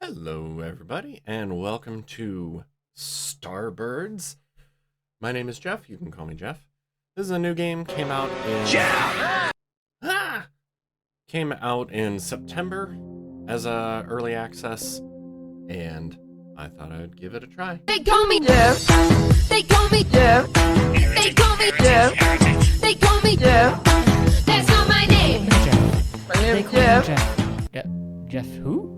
Hello, everybody, and welcome to Starbirds. My name is Jeff. You can call me Jeff. This is a new game. Came out in came out in September as a early access, and I thought I'd give it a try. They call me Jeff. They call me Jeff. They call me Jeff. They call me Jeff. That's not my name. My name is Jeff. Jeff who?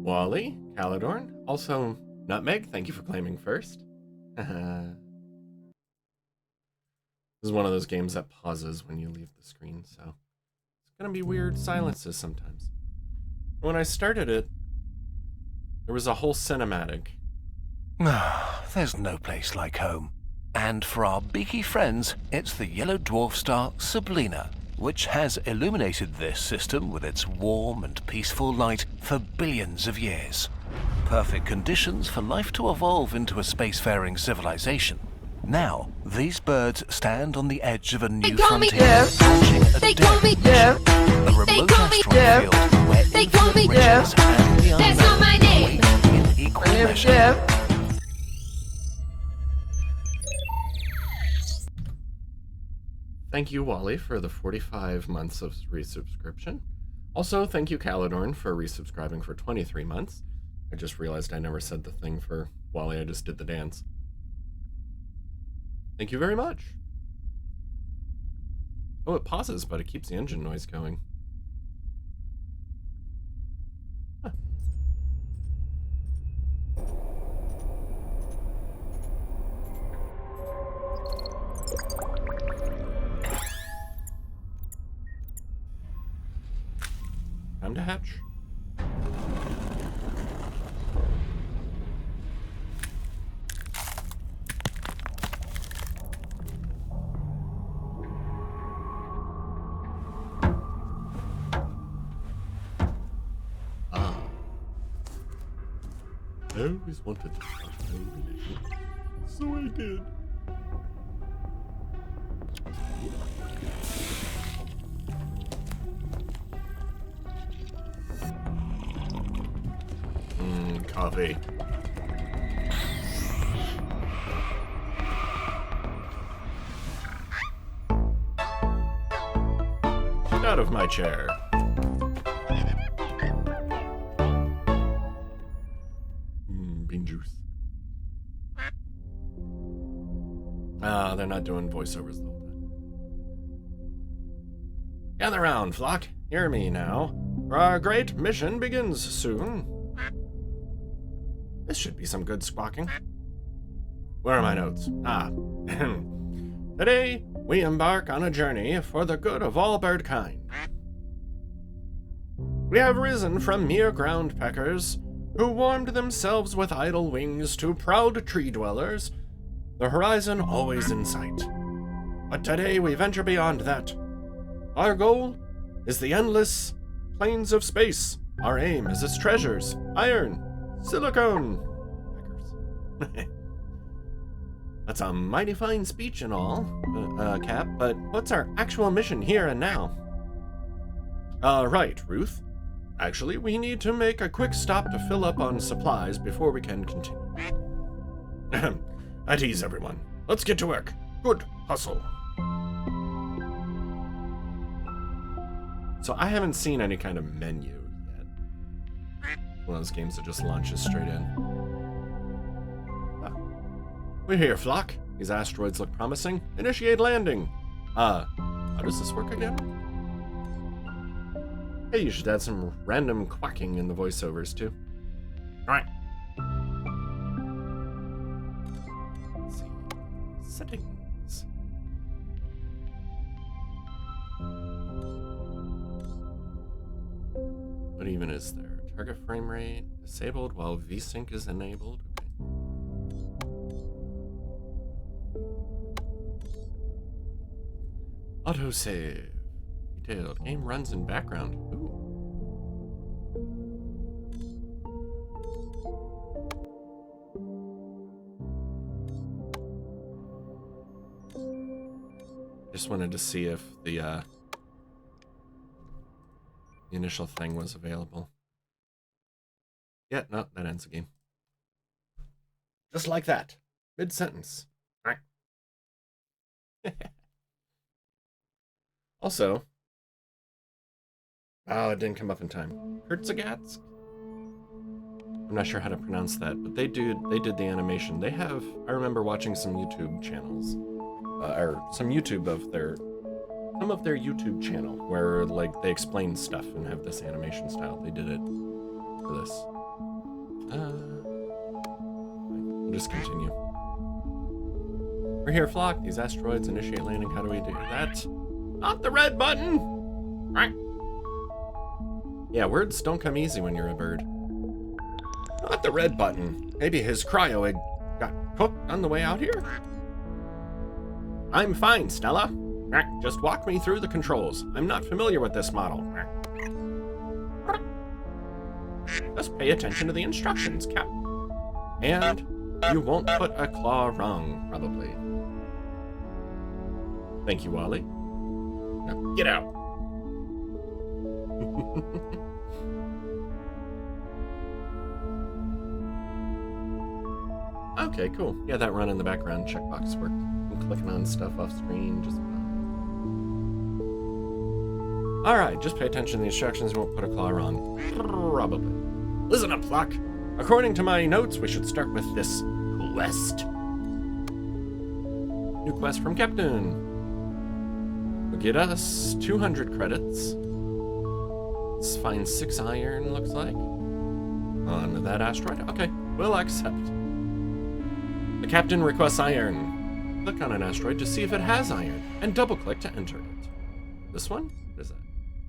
Wally, Caladorn, also Nutmeg. Thank you for claiming first. This is one of those games that pauses when you leave the screen, so it's gonna be weird silences sometimes. When I started it, there was a whole cinematic. There's no place like home. And for our beaky friends, it's the yellow dwarf star Sablina, which has illuminated this system with its warm and peaceful light for billions of years. Perfect conditions for life to evolve into a spacefaring civilization. Now, these birds stand on the edge of a new frontier, launching a They call me Jeff. a remote asteroid field where They call me infinite Jeff. riches and the That's not my unknown name. wait in equal My name is measure. Jeff. Thank you, Wally, for the 45 months of resubscription. Also, thank you, Caladorn, for resubscribing for 23 months. I just realized I never said the thing for Wally, I just did the dance. Thank you very much. Oh, it pauses, but it keeps the engine noise going. Huh. Time to hatch. I always wanted to start my own religion, so I did. Coffee. Get out of my chair. Bean juice. They're not doing voiceovers the whole time. Gather round, flock. Hear me now. For our great mission begins soon. This should be some good squawking. Where are my notes? Today, we embark on a journey for the good of all bird kind. We have risen from mere ground peckers, who warmed themselves with idle wings, to proud tree dwellers, the horizon always in sight. But today we venture beyond that. Our goal is the endless plains of space. Our aim is its treasures, iron, silicone. That's a mighty fine speech and all, Cap, but what's our actual mission here and now? Right, Ruth. Actually, we need to make a quick stop to fill up on supplies before we can continue. At ease, everyone. Let's get to work. Good hustle. So I haven't seen any kind of menu yet. One of those games that just launches straight in. We're here, flock. These asteroids look promising. Initiate landing. How does this work again? Hey, you should add some random quacking in the voiceovers, too. Alright. Let's see. Settings. What even is there? Target frame rate disabled while VSync is enabled. Okay. Autosave. Detailed. Game runs in background. Ooh. Just wanted to see if the initial thing was available. Yeah, no, that ends the game. Just like that. Mid-sentence. Also, oh, it didn't come up in time. Hertzogats? I'm not sure how to pronounce that, but they did the animation. They have, I remember watching some YouTube channels, or some of their YouTube channel where like they explain stuff and have this animation style. They did it for this. We'll just continue. We're here, Flock. These asteroids initiate landing. How do we do that? Not the red button! Right. Yeah, words don't come easy when you're a bird. Not the red button. Maybe his cryoid got cooked on the way out here? I'm fine, Stella. Just walk me through the controls. I'm not familiar with this model. Just pay attention to the instructions, Cap. And you won't put a claw wrong, probably. Thank you, Wally. Now get out. Okay, cool. Yeah, that run in the background checkbox worked. I'm clicking on stuff off screen, just alright, just pay attention to the instructions, won't put a claw wrong. Probably. Listen up, Flock. According to my notes, we should start with this quest. New quest from Captain. Will get us 200 credits. Let's find 6 iron, looks like. On that asteroid? Okay, we'll accept. The captain requests iron. Click on an asteroid to see if it has iron, and double-click to enter it. This one? What is that?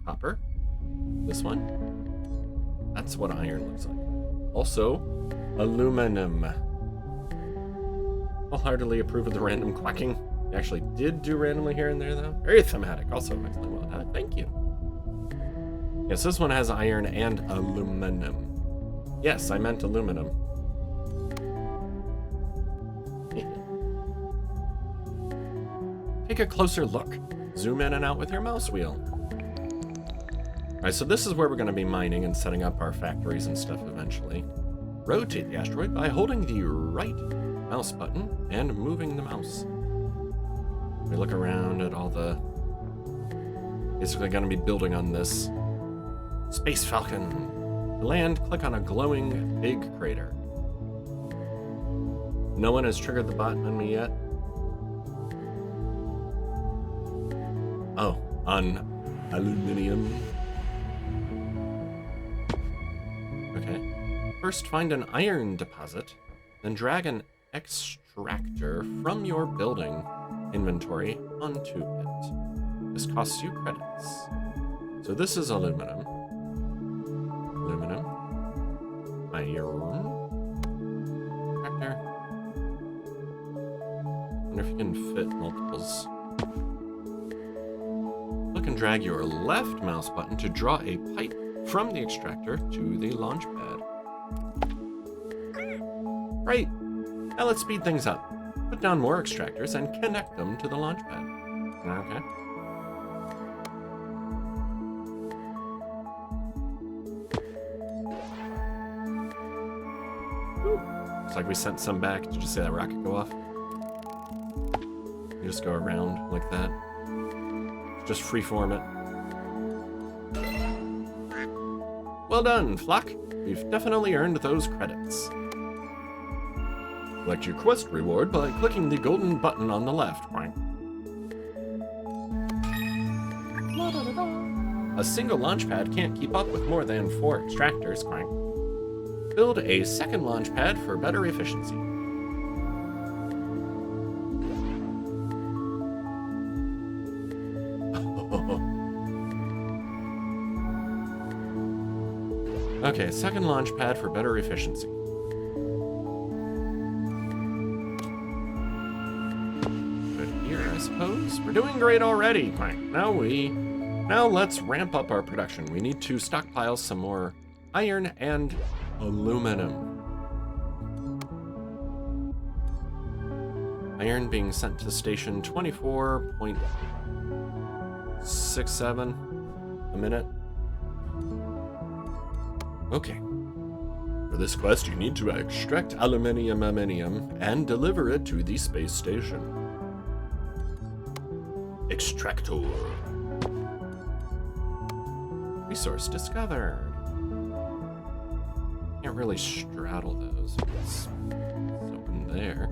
Copper? This one? That's what iron looks like. Also, aluminum. I'll heartily approve of the random quacking. I actually did do randomly here and there, though. Very thematic. Also, excellent. Well done. Thank you. Yes, this one has iron and aluminum. Yes, I meant aluminum. Take a closer look. Zoom in and out with your mouse wheel. Alright, so this is where we're going to be mining and setting up our factories and stuff eventually. Rotate the asteroid by holding the right mouse button and moving the mouse. We look around at all the... Basically going to be building on this Space Falcon. To land, click on a glowing big crater. No one has triggered the button on me yet. Oh, on aluminum. Okay. First, find an iron deposit, then drag an extractor from your building inventory onto it. This costs you credits. So this is aluminum. Aluminum. Iron. Extractor. Wonder if you can fit multiples. Click and drag your left mouse button to draw a pipe from the extractor to the launch pad. Right. Now let's speed things up. Put down more extractors and connect them to the launch pad. Okay. Whew. Looks like we sent some back. Did you see that rocket go off? You just go around like that. Just freeform it. Well done, Flock. You've definitely earned those credits. Collect your quest reward by clicking the golden button on the left. A single launch pad can't keep up with more than 4 extractors. Build a second launch pad for better efficiency. Okay, second launch pad for better efficiency. Put it here, I suppose. We're doing great already. Now let's ramp up our production. We need to stockpile some more iron and aluminum. Iron being sent to station 24.67 a minute. Okay. For this quest, you need to extract aluminium and deliver it to the space station. Extractor. Resource discovered. Can't really straddle those. It's open there.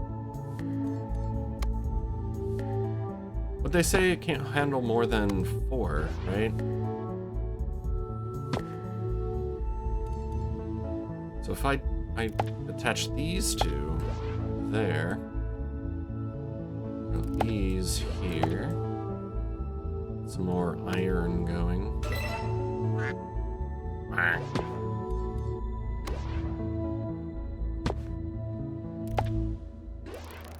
But they say it can't handle more than 4, right? So if I attach these two there, these here, some more iron going.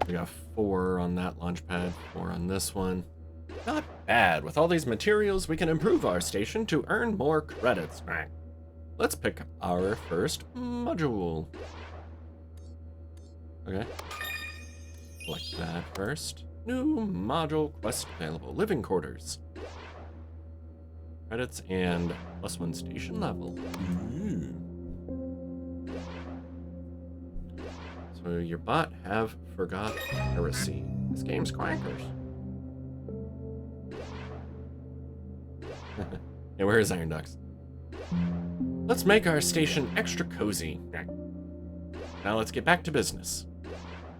We got 4 on that launch pad, 4 on this one. Not bad. With all these materials, we can improve our station to earn more credits. Let's pick our first module. Okay. Select that first. New module quest available. Living quarters. Credits and +1 station level. Ooh. So your bot have forgot heresy. This game's quackers. Yeah, where is Iron Ducks? Let's make our station extra cozy. Now let's get back to business.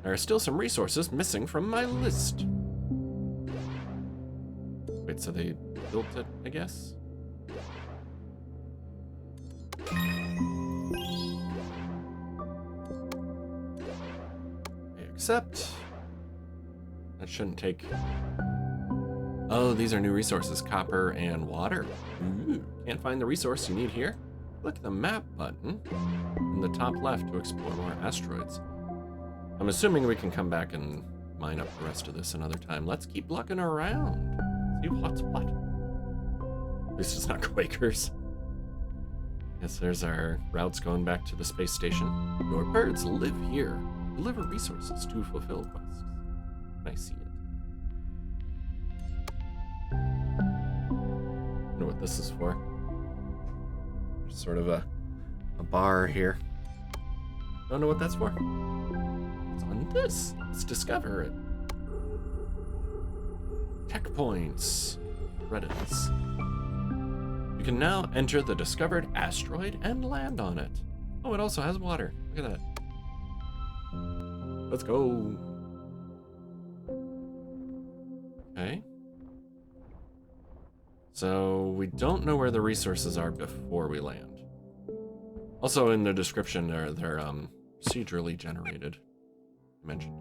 There are still some resources missing from my list. Wait, so they built it, I guess? Accept. That shouldn't take... Oh, these are new resources, copper and water. Ooh, can't find the resource you need here? Click the map button in the top left to explore more asteroids. I'm assuming we can come back and mine up the rest of this another time. Let's keep looking around. See what's what. At least it's not Quakers. Yes, there's our routes going back to the space station. Your birds live here. Deliver resources to fulfill quests. I see it. I wonder what this is for. There's sort of a bar here. Don't know what that's for. What's on this? Let's discover it. Tech points. Credits. You can now enter the discovered asteroid and land on it. Oh, it also has water. Look at that. Let's go. Okay. So we don't know where the resources are before we land. Also in the description, they're procedurally generated. Mentioned.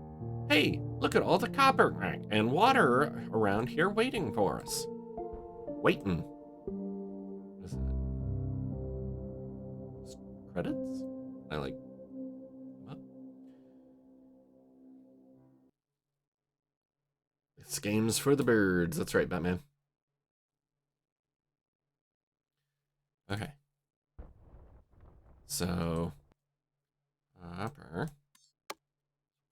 Hey, look at all the copper and water around here waiting for us. Waiting. What is that? Credits? I like. What? This game's for the birds. That's right, Batman. Okay. So, copper.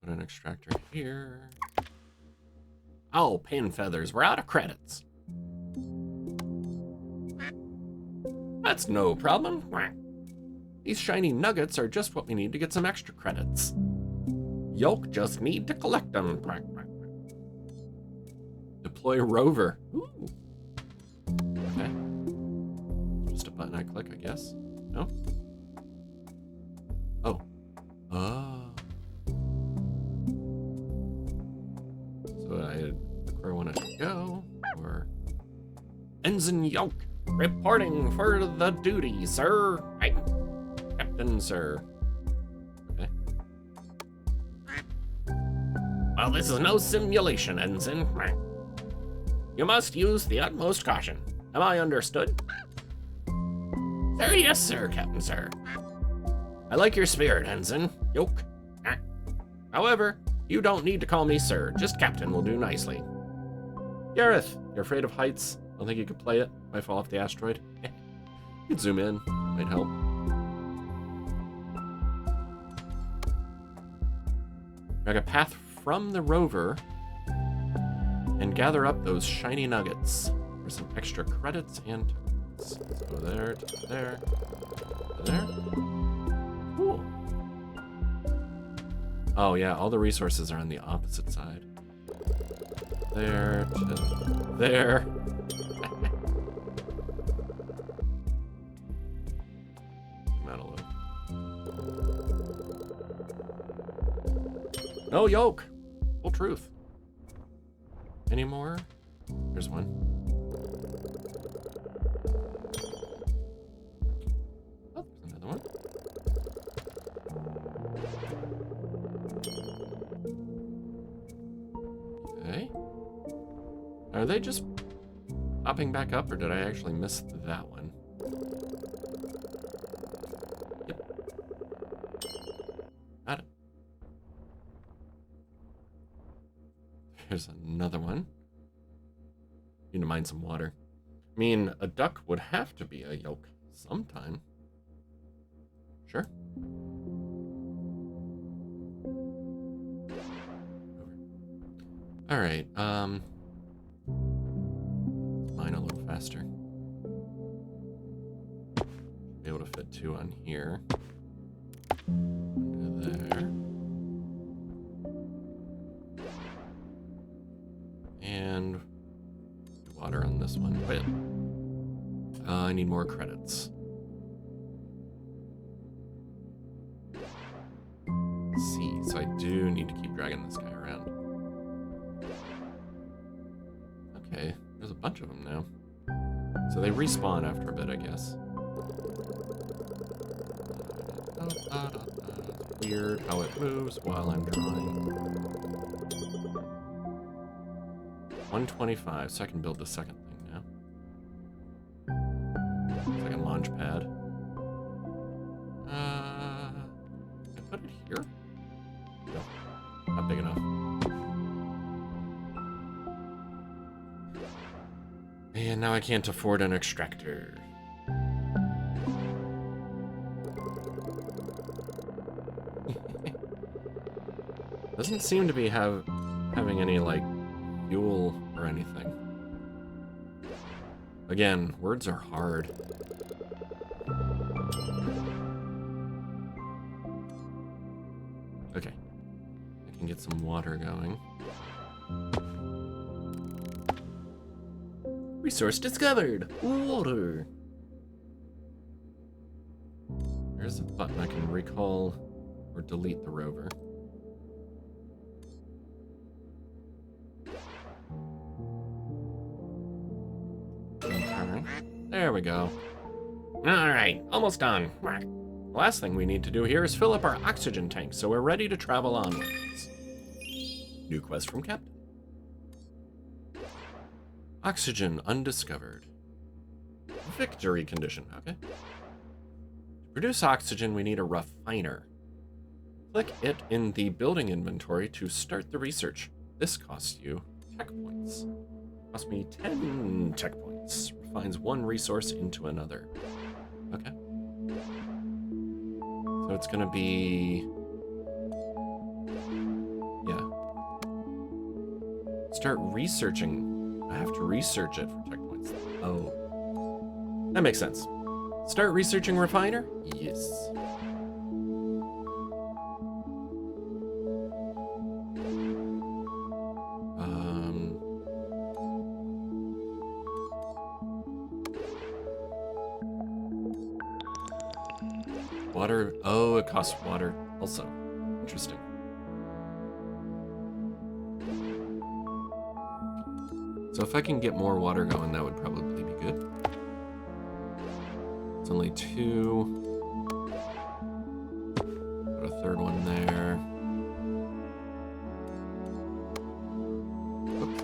Put an extractor here. Oh, pin feathers. We're out of credits. That's no problem. These shiny nuggets are just what we need to get some extra credits. Yolk just need to collect them. Deploy rover. Ooh. Okay. Just a button I click, I guess. No? Oh. Oh. So I look where I want it to go. Or Ensign Yolk reporting for the duty, sir. Hey, Captain, sir. Okay. Well, this is no simulation, Ensign. You must use the utmost caution. Am I understood? Sir, yes, sir, Captain, sir. I like your spirit, Ensign. Yoke. However, you don't need to call me sir. Just Captain will do nicely. Gareth, you're afraid of heights? Don't think you could play it? Might fall off the asteroid. You could zoom in. Might help. Drag a path from the rover and gather up those shiny nuggets for some extra credits and tokens. Let's go there, to there, to there. Cool. Oh yeah, all the resources are on the opposite side. There to there. Zoom out a little. No yoke. Full truth. Any more? There's one. Oh, there's another one. Okay. Are they just popping back up, or did I actually miss that one? Yep. Got it. There's another one. Need to mine some water. I mean, a duck would have to be a yolk sometime. Sure. All right. Mine a little faster. Be able to fit 2 on here. Into there. And water on this one. Wait. I need more credits. C. So I do need to keep dragging this guy around. Okay, there's a bunch of them now. So they respawn after a bit, I guess. Weird how it moves while I'm drawing. 125, so I can build the second thing now. Second launch pad. Can I put it here? No, not big enough. And now I can't afford an extractor. Doesn't seem to be having any, like, fuel or anything. Again, words are hard. Okay. I can get some water going. Resource discovered! Water! There's a button I can recall or delete the rover. There we go. Alright, almost done. The last thing we need to do here is fill up our oxygen tank, so we're ready to travel onwards. New quest from Captain. Oxygen undiscovered. Victory condition, okay. To produce oxygen, we need a refiner. Click it in the building inventory to start the research. This costs you tech points. Cost me 10 tech points. Refines one resource into another. Okay. So it's gonna be... yeah. Start researching. I have to research it for tech points. Oh. That makes sense. Start researching refiner? Yes. Water. Oh, it costs water also. Interesting. So if I can get more water going, that would probably be good. It's only 2. Put a third one there. Oops.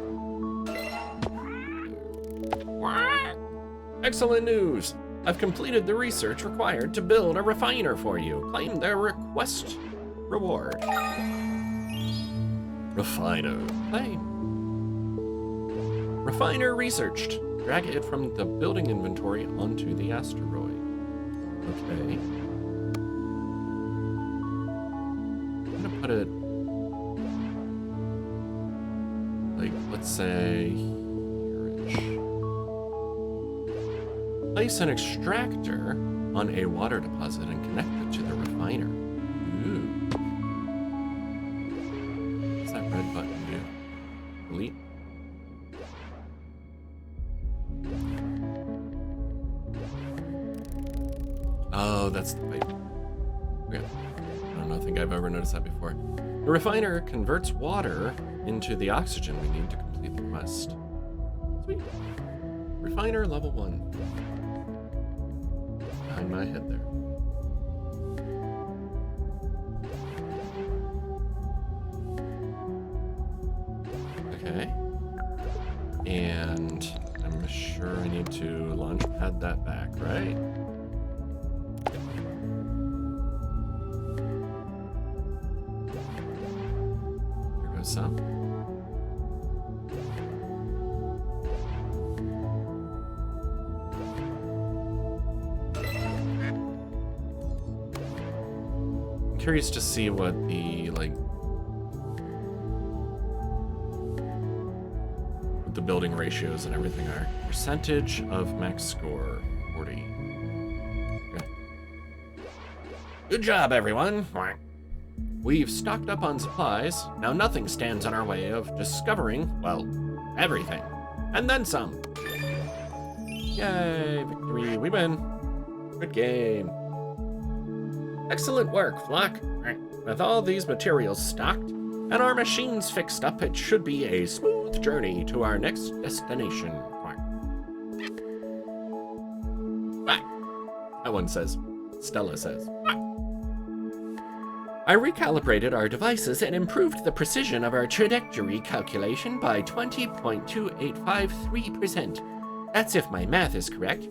Excellent news! I've completed the research required to build a refiner for you. Claim their request reward. Refiner. Claim. Refiner researched. Drag it from the building inventory onto the asteroid. Okay. I'm gonna put it... like, let's say... here-ish. Place an extractor on a water deposit and connect it to the refiner. Ooh. red button do? Delete. Oh, that's the pipe. Okay. I don't think I've ever noticed that before. The refiner converts water into the oxygen we need to complete the quest. Sweet. Refiner level 1. Behind my head there. Okay. And I'm sure I need to launch pad that back, right? There goes some. I'm curious to see what the, the building ratios and everything are. Percentage of max score, 40. Okay. Good job, everyone. We've stocked up on supplies. Now nothing stands in our way of discovering, well, everything. And then some. Yay, victory, we win. Good game. Excellent work, Flock. With all these materials stocked and our machines fixed up, it should be a smooth journey to our next destination. Quack. That one says. Stella says. Quack. I recalibrated our devices and improved the precision of our trajectory calculation by 20.2853%. That's if my math is correct,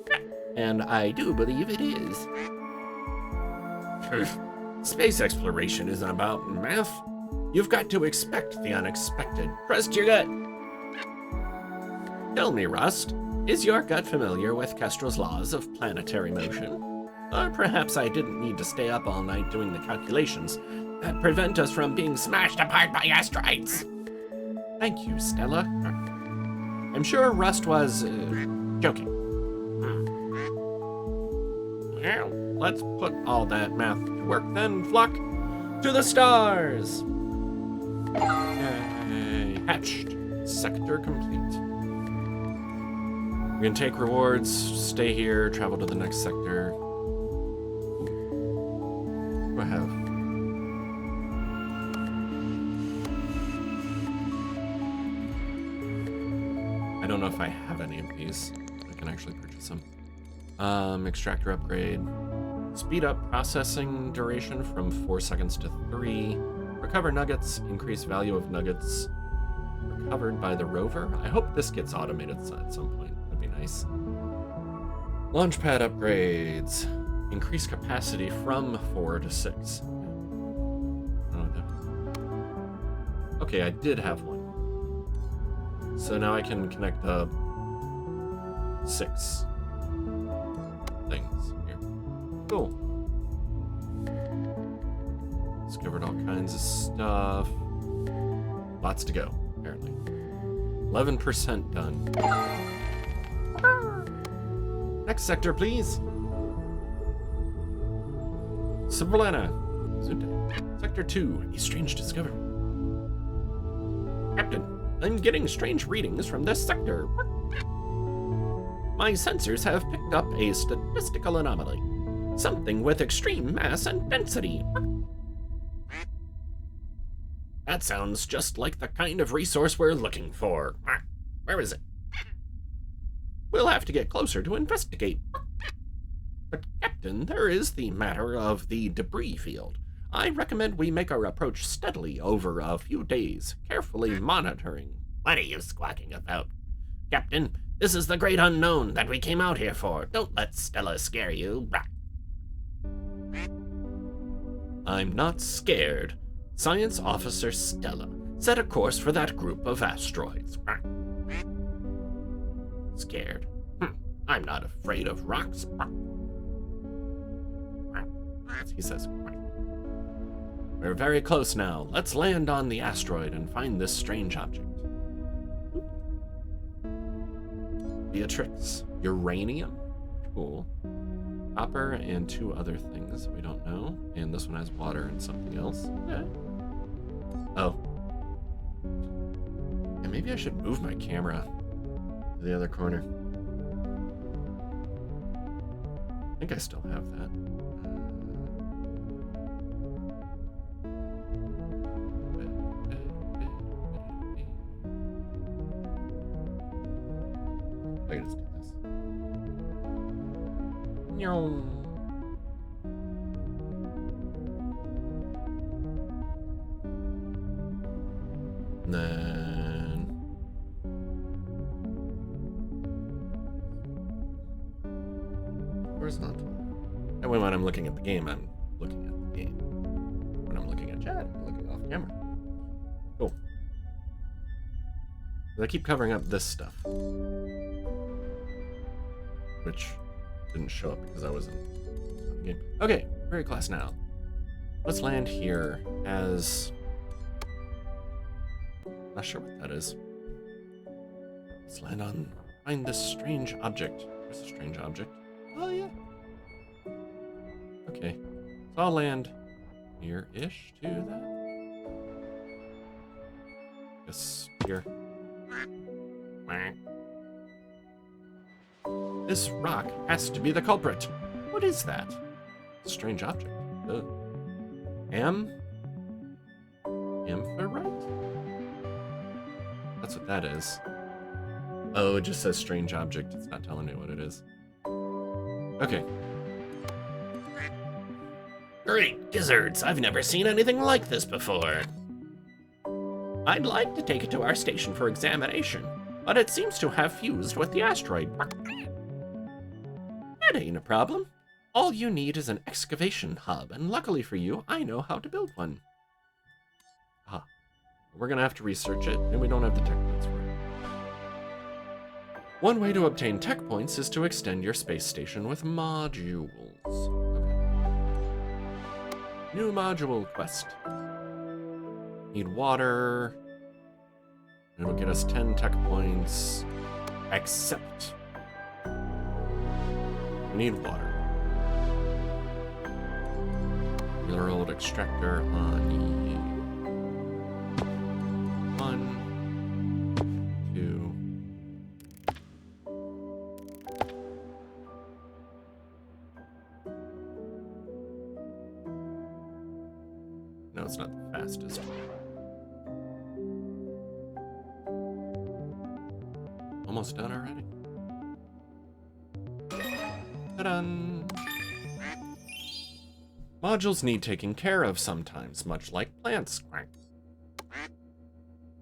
and I do believe it is. Space exploration isn't about math. You've got to expect the unexpected. Trust your gut. Tell me, Rust, is your gut familiar with Kestrel's laws of planetary motion? Or perhaps I didn't need to stay up all night doing the calculations that prevent us from being smashed apart by asteroids. Thank you, Stella. I'm sure Rust was joking. Well, let's put all that math to work then, Flock. To the stars! Yay. Hatched. Sector complete. We can take rewards, stay here, travel to the next sector. What do I have? I don't know if I have any of these. I can actually purchase them. Extractor upgrade. Speed up processing duration from 4 seconds to 3. Recover nuggets. Increase value of nuggets recovered by the rover. I hope this gets automated at some point. That'd be nice. Launchpad upgrades. Increase capacity from 4 to 6. I don't know what that is. Okay, I did have one. So now I can connect the 6 things here. Cool. Discovered all kinds of stuff. Lots to go, apparently. 11% done. Next sector, please. Savannah. Sector 2, a strange discovery. Captain, I'm getting strange readings from this sector. My sensors have picked up a statistical anomaly. Something with extreme mass and density. That sounds just like the kind of resource we're looking for. Where is it? We'll have to get closer to investigate. But Captain, there is the matter of the debris field. I recommend we make our approach steadily over a few days, carefully monitoring. What are you squawking about? Captain, this is the great unknown that we came out here for. Don't let Stella scare you. I'm not scared. Science Officer Stella, set a course for that group of asteroids. Scared? I'm not afraid of rocks. He says. We're very close now. Let's land on the asteroid and find this strange object. Beatrix. Uranium? Cool. Copper and 2 other things we don't know. And this one has water and something else. Okay. Oh. And maybe I should move my camera to the other corner. I think I still have that. I can just do this. Nyeong. And then horizontal. And when I'm looking at the game, I'm looking at the game. When I'm looking at chat, I'm looking off camera. Cool. But I keep covering up this stuff, which didn't show up because I wasn't on the game. Okay, very class now. Let's land here as... Not sure what that is. Let's land on... Find this strange object. Where's the strange object? Oh, yeah. Okay. So I'll land here-ish to that. Yes, here. This rock has to be the culprit. What is that? Strange object. Amphitrite? That's what that is. Oh, it just says strange object. It's not telling me what it is. Okay. Great gizzards, I've never seen anything like this before. I'd like to take it to our station for examination, but it seems to have fused with the asteroid. That ain't a problem. All you need is an excavation hub, and luckily for you, I know how to build one. Ah. We're gonna have to research it, and we don't have the tech points for it. One way to obtain tech points is to extend your space station with modules. Okay. New module quest. Need water. It'll get us 10 tech points. Except we need water. Mineral extractor on E. 1, 2. No, it's not the fastest. Almost done already. Ta-dun! Modules need taking care of sometimes, much like plants.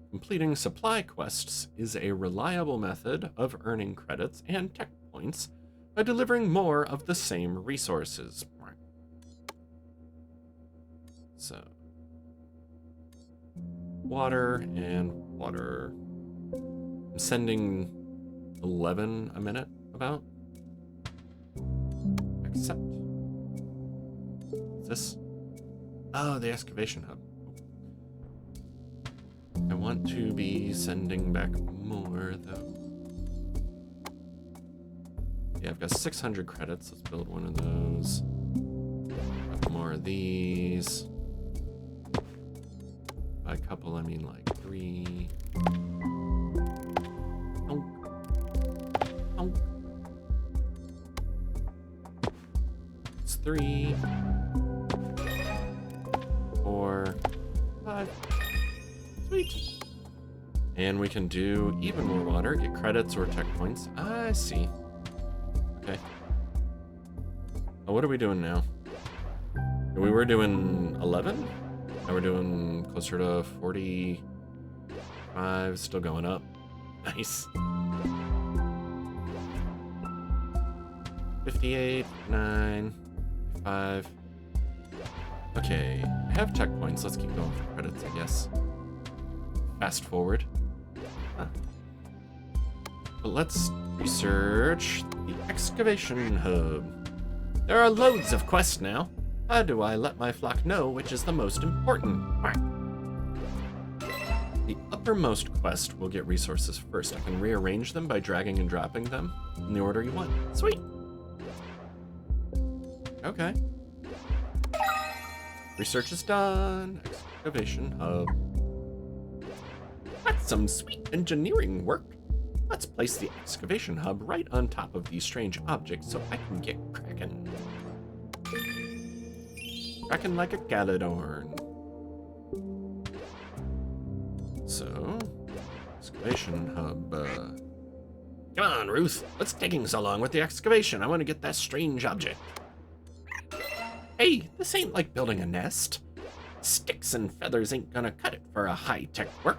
Completing supply quests is a reliable method of earning credits and tech points by delivering more of the same resources. So, water and water. I'm sending 11 a minute, about. Except. What's this? Oh, the excavation hub. I want to be sending back more, though. Yeah, I've got 600 credits. Let's build one of those. Got more of these. By a couple, I mean like 3. Oh. Oh. It's 3. 4. 5. Sweet. And we can do even more water, get credits or tech points. I see. Okay. Oh, what are we doing now? We were doing 11? Now we're doing closer to 45, still going up. Nice. 58, 9, 5. Okay, I have tech points. Let's keep going for credits, I guess. Fast forward. Huh. But let's research the excavation hub. There are loads of quests now. How do I let my flock know which is the most important? The uppermost quest will get resources first. I can rearrange them by dragging and dropping them in the order you want. Sweet. Okay. Research is done. Excavation hub. That's some sweet engineering work. Let's place the excavation hub right on top of these strange objects so I can get cracking. Cracking like a Galadorn. So, excavation hub, Come on, Ruth. What's taking so long with the excavation? I want to get that strange object. Hey, this ain't like building a nest. Sticks and feathers ain't gonna cut it for a high-tech work.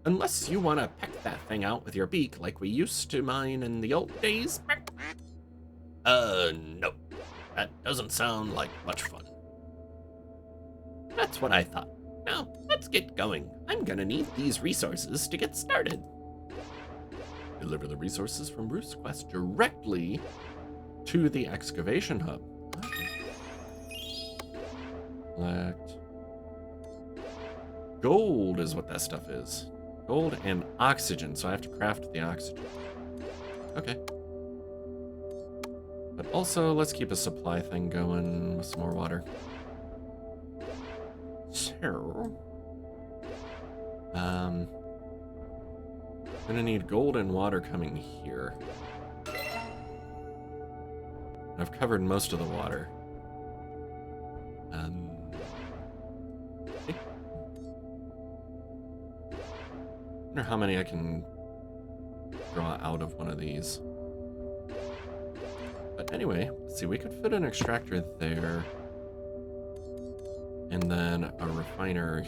Unless you want to peck that thing out with your beak like we used to mine in the old days. No. That doesn't sound like much fun. That's what I thought. Now, let's get going. I'm gonna need these resources to get started. Deliver the resources from Ruth's quest directly to the excavation hub. Collect. Gold is what that stuff is. Gold and oxygen, so I have to craft the oxygen. Okay. But also, let's keep a supply thing going with some more water. So, I'm gonna need gold and water coming here. I've covered most of the water. Okay. Wonder how many I can draw out of one of these. But anyway, let's see, we could fit an extractor there. And then a refiner.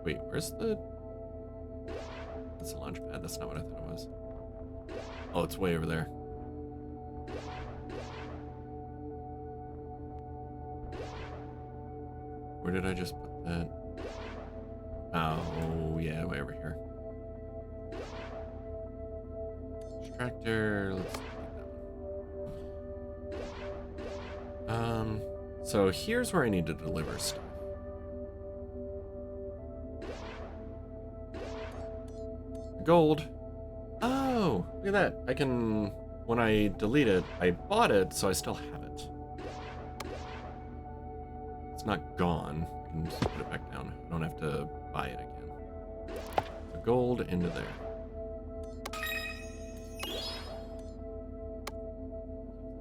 Wait, where's the... That's a launch pad. That's not what I thought it was. Oh, it's way over there. Where did I just put that? Oh, yeah, way over here. Extractor, let's take that one. So here's where I need to deliver stuff. Gold. Oh, look at that. I can, when I delete it, I bought it, so I still have it. It's not gone. I can just put it back down. I don't have to buy it again. So gold into there.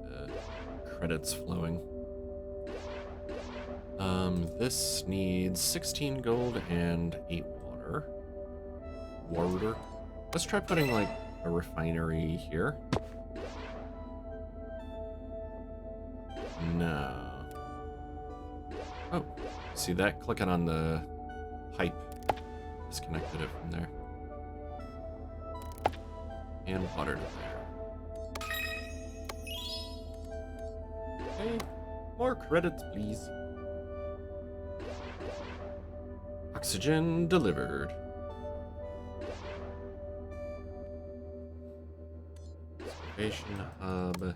The credits flowing. This needs 16 gold and 8 water. Water. Let's try putting like a refinery here. No. Oh, see that? Clicking on the pipe disconnected it from there. And water to there. Okay, more credits, please. Oxygen delivered. Excavation hub.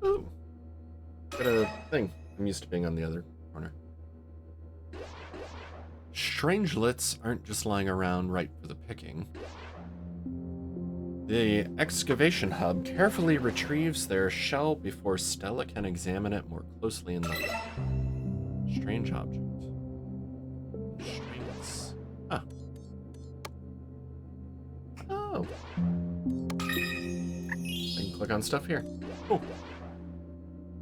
Ooh. Got a thing. I'm used to being on the other corner. Strangelets aren't just lying around ripe for the picking. The excavation hub carefully retrieves their shell before Stella can examine it more closely in the lab. Strange object. Strings. Ah. Oh. I can click on stuff here. Cool.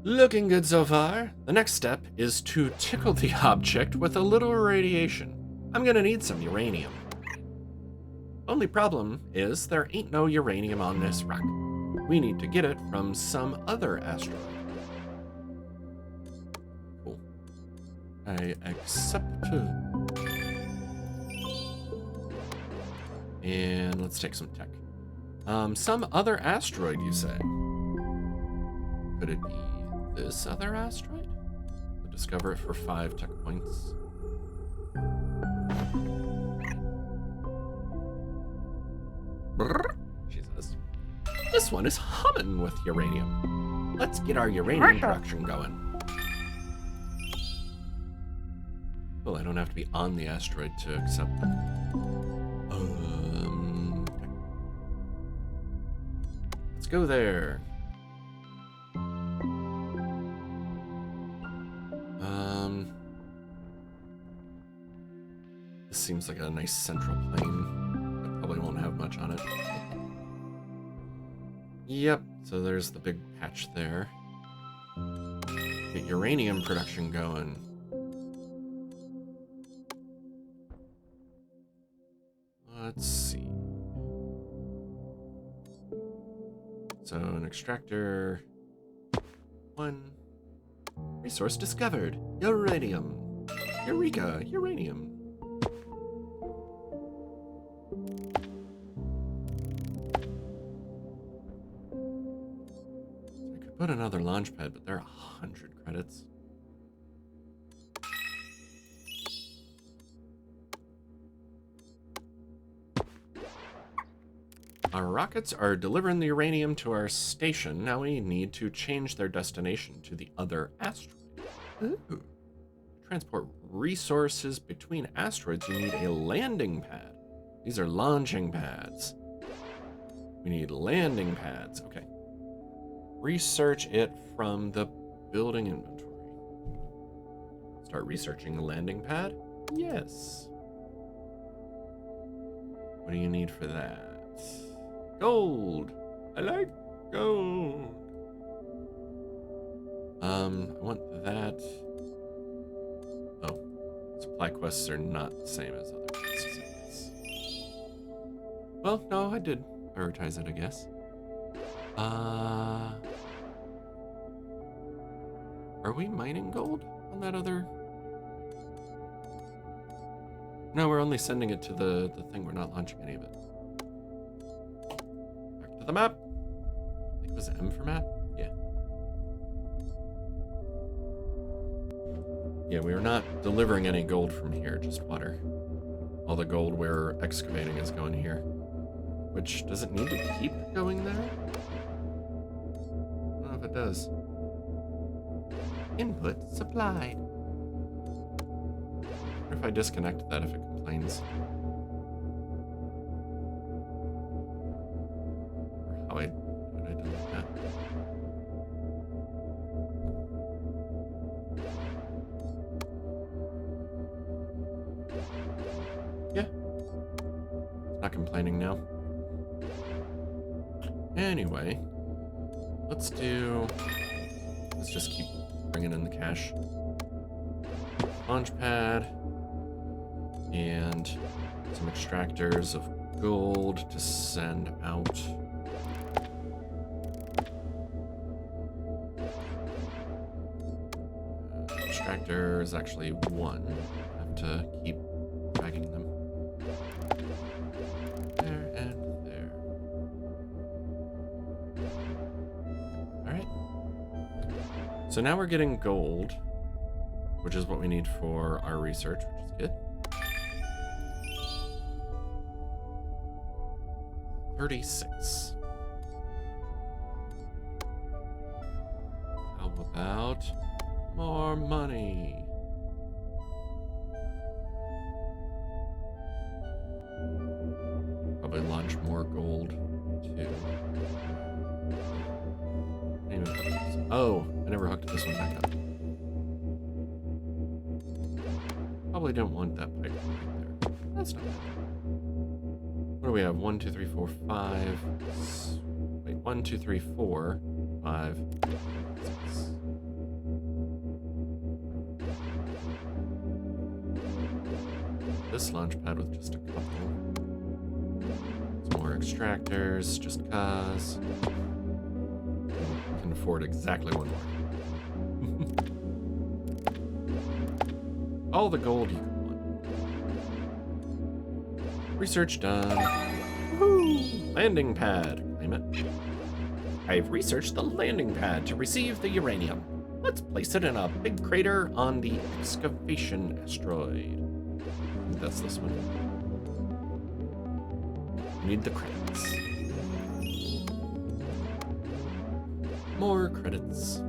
Looking good so far. The next step is to tickle the object with a little radiation. I'm gonna need some uranium. Only problem is there ain't no uranium on this rock. We need to get it from some other asteroid. Cool. I accept. And let's take some tech. Some other asteroid, you say? Could it be this other asteroid? We'll discover it for 5 tech points. Brrr, she says. This one is humming with uranium. Let's get our uranium production going. Well, I don't have to be on the asteroid to accept them. Let's go there. The seems like a nice central plane. That probably won't have much on it. Yep, so there's the big patch there. Get uranium production going. Let's see. So an extractor. 1. Resource discovered. Uranium. Eureka! Uranium. I could put another launch pad, but they're 100 credits. Our rockets are delivering the uranium to our station. Now we need to change their destination to the other asteroid. Ooh. Transport resources between asteroids, you need a landing pad. These are launching pads. We need landing pads. Okay. Research it from the building inventory. Start researching the landing pad? Yes. What do you need for that? Gold. I like gold. I want that. Oh, supply quests are not the same as other quests. Well, no, I did prioritize it, I guess. Are we mining gold on that other? No, we're only sending it to the thing. We're not launching any of it. Back to the map. I think it was M for map? Yeah. Yeah, we are not delivering any gold from here, just water. All the gold we're excavating is going here. Which, does it need to keep going there? I don't know if it does. Input supplied. What if I disconnect that if it complains? Or how I delete that? Yeah. It's not complaining now. Anyway, let's just keep bringing in the cash. Launch pad and some extractors of gold to send out. Extractor is actually 1. I have to keep dragging them. There and there. Alright. So now we're getting gold, which is what we need for our research, which is good. 36. How about more money? Probably launch more gold, too. Oh, I never hooked this one back up. Probably don't want that pipe right there. That's not bad. What do we have? 1, 2, 3, 4, 5. Wait, 1, 2, 3, 4, 5, 6. This launch pad with just a couple. Some more extractors, just cause. Can afford exactly one more. All the gold you can want. Research done. Woohoo! Landing pad. Claim it. I've researched the landing pad to receive the uranium. Let's place it in a big crater on the excavation asteroid. I think that's this one. We need the credits. More credits.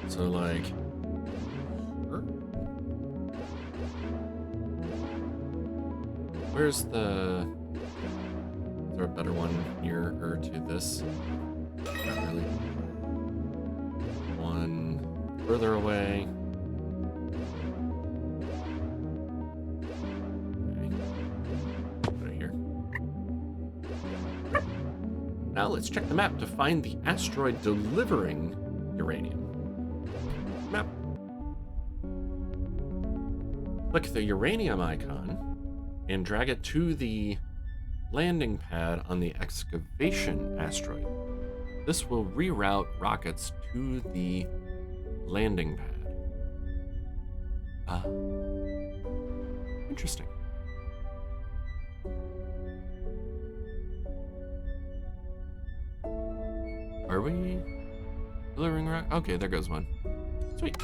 So like, where's the? Is there a better one nearer to this? Not really. One further away. Now let's check the map to find the asteroid delivering uranium. Map. Click the uranium icon and drag it to the landing pad on the excavation asteroid. This will reroute rockets to the landing pad. Interesting. Are we delivering rock? Okay, there goes one. Sweet.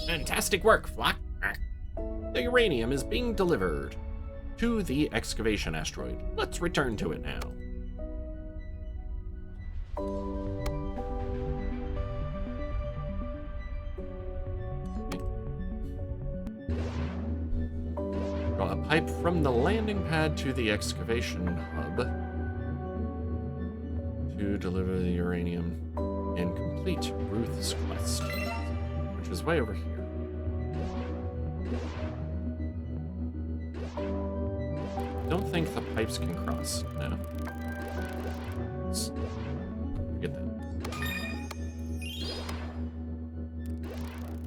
Fantastic work, Flock. The uranium is being delivered to the excavation asteroid. Let's return to it now. Draw a pipe from the landing pad to the excavation hub to deliver the uranium and complete Ruth's quest, which is way over here. Don't think the pipes can cross. No. Forget that.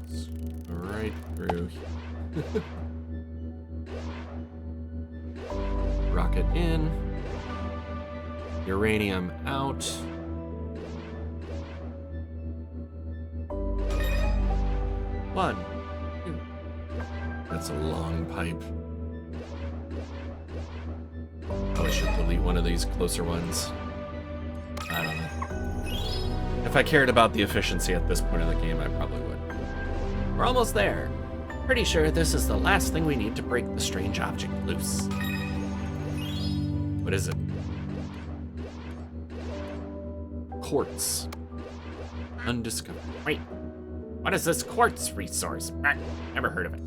It's right through here. Rocket in. Uranium out. One. Two. That's a long pipe. Oh, I should delete one of these closer ones. I don't know. If I cared about the efficiency at this point of the game, I probably would. We're almost there. Pretty sure this is the last thing we need to break the strange object loose. What is it? Quartz. Undiscovered. Wait, what is this quartz resource? Never heard of it.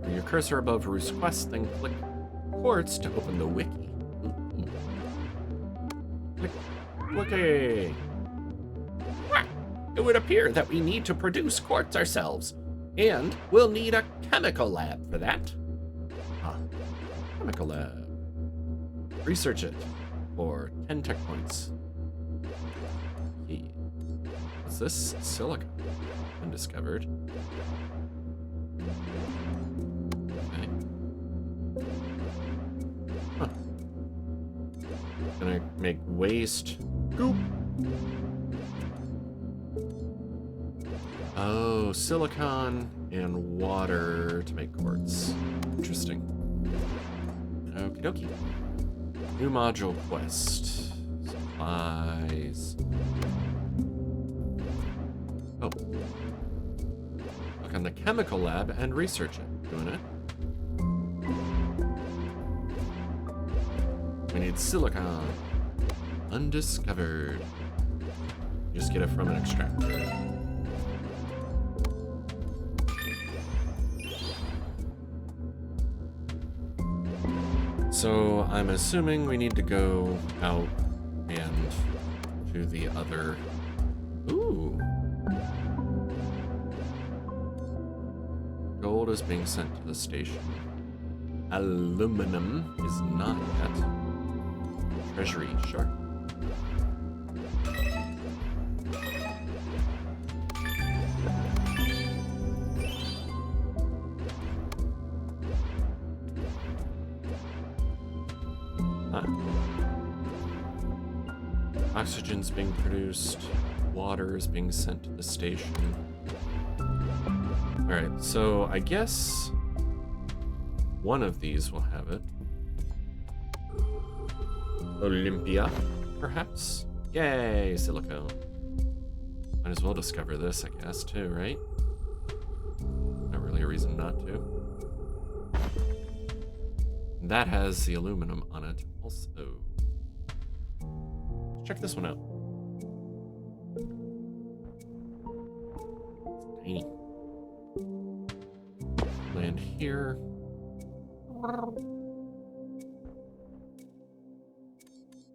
Bring your cursor above Ruth's quest, then click quartz to open the wiki. Click wiki. It would appear that we need to produce quartz ourselves, and we'll need a chemical lab for that. Chemical lab. Research it for 10 tech points. What's this? Silica. Undiscovered. Okay. Huh. Gonna make waste. Goop. Oh, silicon and water to make quartz. Interesting. Okie dokie. New module quest. Supplies. Oh. Look on the chemical lab and research it. Doing it. We need silicon. Undiscovered. Just get it from an extractor. So I'm assuming we need to go out and to the other. Ooh. Gold is being sent to the station. Aluminum is not yet. Treasury, sure. Oxygen's being produced. Water is being sent to the station. Alright, so I guess one of these will have it. Olympia, perhaps? Yay, silicone. Might as well discover this, I guess, too, right? Not really a reason not to. That has the aluminum on it also. Check this one out. It's tiny. Land here.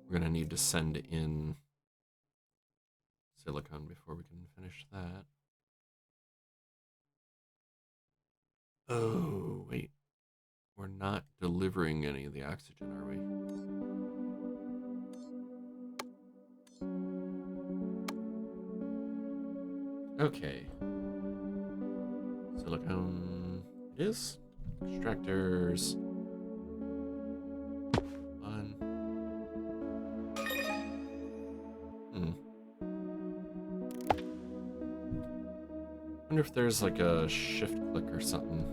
We're gonna need to send in silicon before we can finish that. Oh, wait. We're not delivering any of the oxygen, are we? Okay. Silicone is. Extractors. One. Wonder if there's like a shift click or something.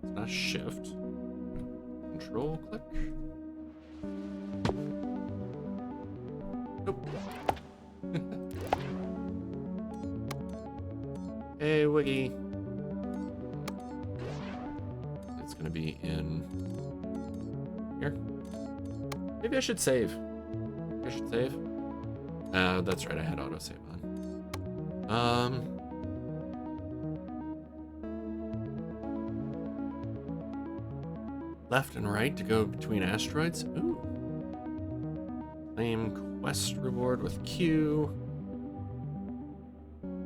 It's not shift. Control click. Nope. Hey, Wiggy. It's gonna be in here. Maybe I should save. I should save. That's right, I had autosave on. Left and right to go between asteroids. Ooh. Claim quest reward with Q.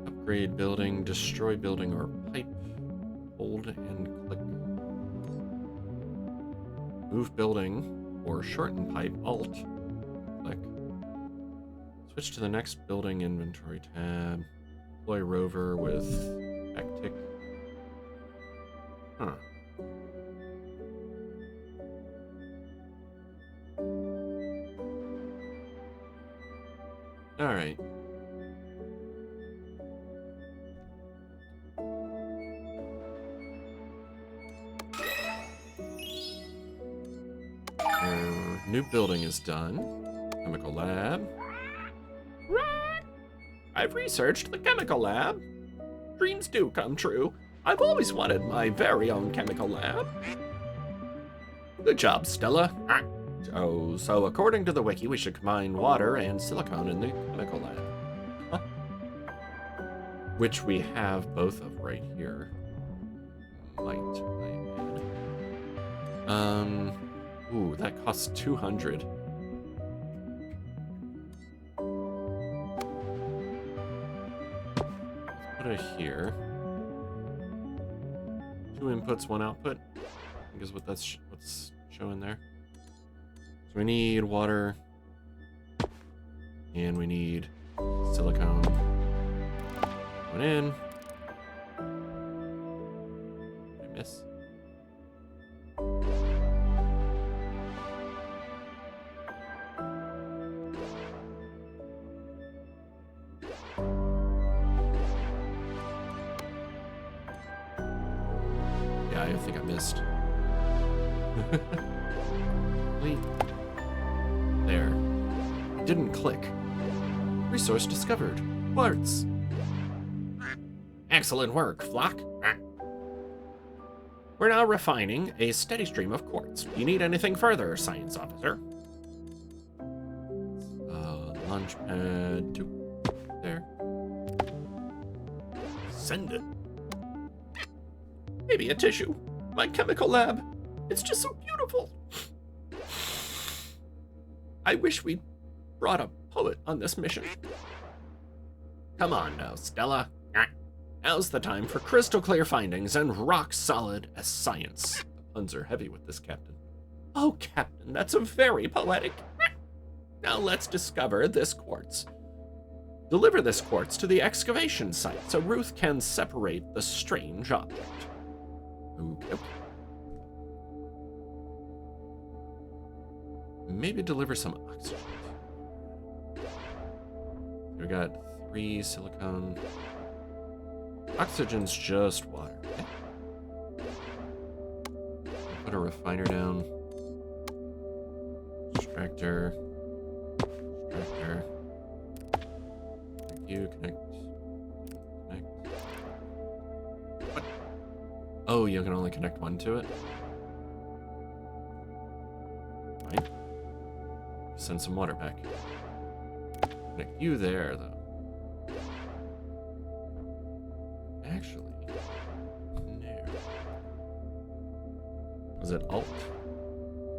Upgrade building, destroy building or pipe. Hold and click. Move building or shorten pipe. Alt. Click. Switch to the next building inventory tab. Deploy rover with backtick. Huh. All right. Our new building is done. Chemical lab. I've researched the chemical lab. Dreams do come true. I've always wanted my very own chemical lab. Good job, Stella. So according to the wiki, we should combine water and silicone in the chemical lab. Huh? Which we have both of right here. Might I add. Ooh, that costs 200. Let's put it here. 2 inputs, 1 output. I think is what that's what's showing there. So we need water, and we need silicone. One in. I miss. Yeah, I think I missed. Wait. There. It didn't click. Resource discovered. Quartz. Excellent work, Flock. We're now refining a steady stream of quartz. Do you need anything further, Science Officer? Launch pad 2. There. Send it. Maybe a tissue. My chemical lab. It's just so beautiful. I wish we'd brought a poet on this mission. Come on now, Stella. Now's the time for crystal clear findings and rock solid as science. The puns are heavy with this, Captain. Oh, Captain, that's a very poetic. Now let's discover this quartz. Deliver this quartz to the excavation site so Ruth can separate the strange object. Okay. Maybe deliver some oxygen. We got 3 silicone. Oxygen's just water. Okay. Put a refiner down. Extractor. Extractor. Connect you, connect. What? Oh, you can only connect one to it? Right. Send some water back. Connect you there, though. Actually, no. Was it Alt?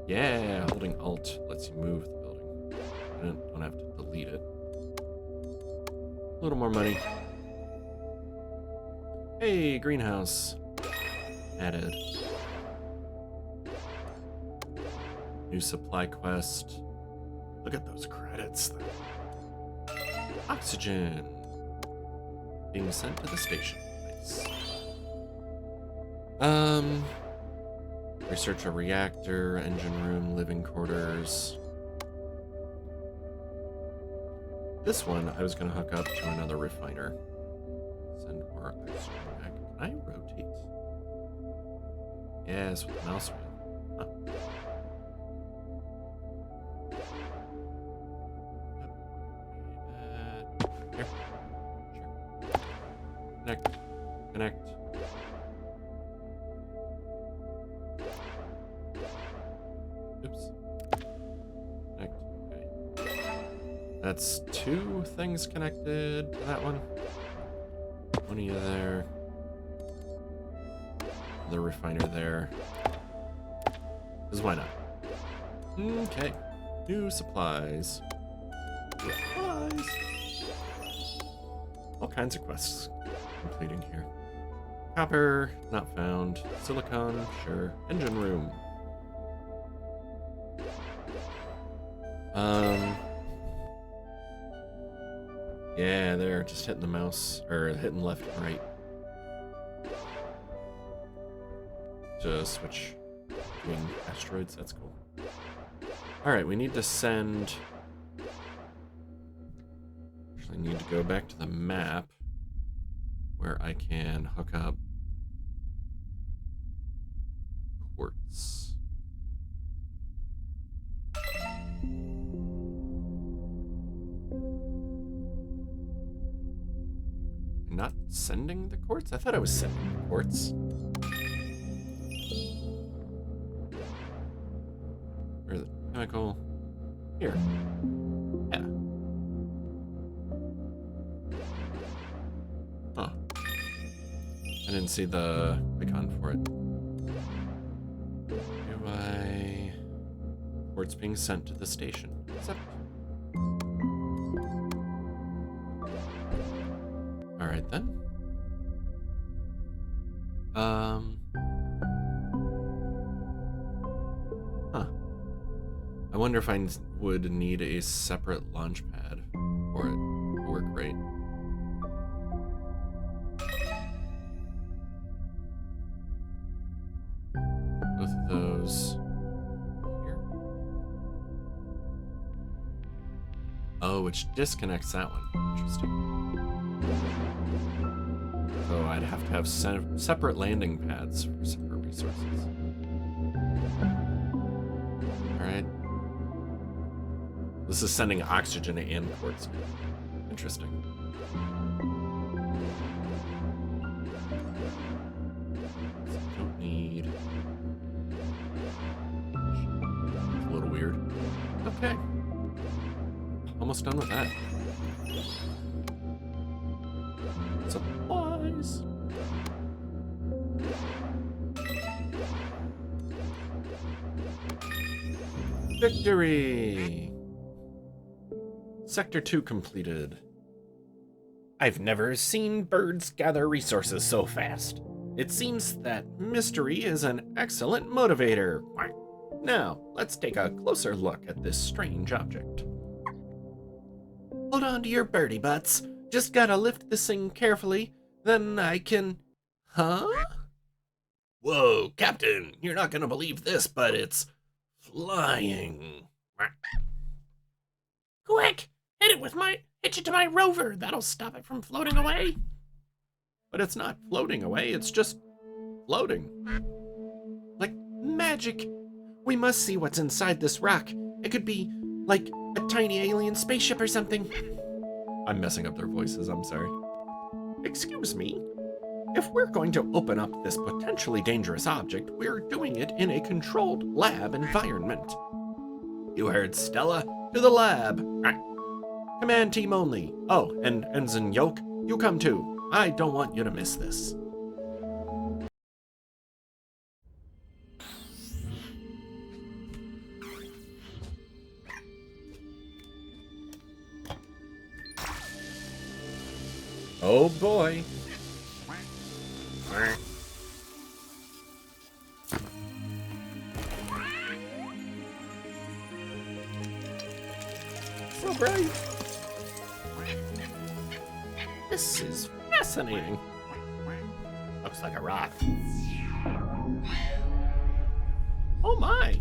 Yeah, holding Alt lets you move the building. I don't have to delete it. A little more money. Hey, greenhouse. Added. New supply quest. Look at those credits, though. Oxygen. being sent to the station. Nice. Research a reactor, engine room, living quarters. This one I was gonna hook up to another refiner. Send more extra back. Can I rotate? Yes, with the mouse wheel. Huh. Here. Sure. Connect. Connect. Oops. Connect. Okay. That's 2 things connected to that one. One of you there. The refiner there. Because why not? Okay. New supplies. Supplies. All kinds of quests completing here. Copper, not found. Silicon, sure. Engine room. Yeah, there, just hitting the mouse, or hitting left and right. To switch between asteroids, that's cool. Alright, we need to send... Actually need to go back to the map where I can hook up quartz. Not sending the quartz? I thought I was sending the quartz. Where the chemical? Here. Yeah. Huh. I didn't see the icon for it. Do I... Quartz being sent to the station. Accept. Alright then. Huh. I wonder if I would need a separate launch pad for it to work right. Both of those here. Oh, which disconnects that one. Interesting. So I'd have to have separate landing pads for separate resources. Alright. This is sending oxygen and quartz. Interesting. Don't need... It's a little weird. Okay. Almost done with that. Supplies. Victory! Sector 2 completed. I've never seen birds gather resources so fast. It seems that mystery is an excellent motivator. Now, let's take a closer look at this strange object. Hold on to your birdie butts. Just gotta lift this thing carefully, then I can... Huh? Whoa, Captain, you're not gonna believe this, but it's flying. Quick, hit it to my rover. That'll stop it from floating away. But it's not floating away, it's just floating. Like magic. We must see what's inside this rock. It could be like a tiny alien spaceship or something. I'm messing up their voices, I'm sorry. Excuse me. If we're going to open up this potentially dangerous object, we're doing it in a controlled lab environment. You heard Stella. To the lab. Command team only. Oh, and Ensign Yoke, you come too. I don't want you to miss this. Oh boy. So bright. This is fascinating. Looks like a rock. Oh my!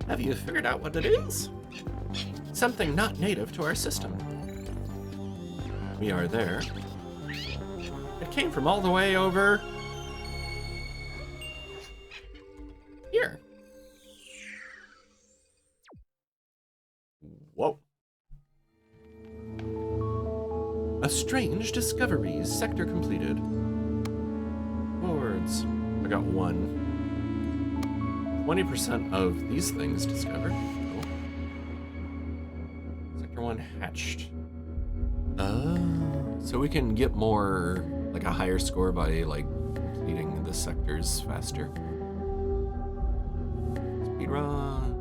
Have you figured out what it is? Something not native to our system. We are there. It came from all the way over here. Whoa. A strange discoveries. Sector completed. Boards. I got one. 20% of these things discovered. Cool. Sector 1 hatched. So we can get more, like a higher score by like completing the sectors faster. Speedrun.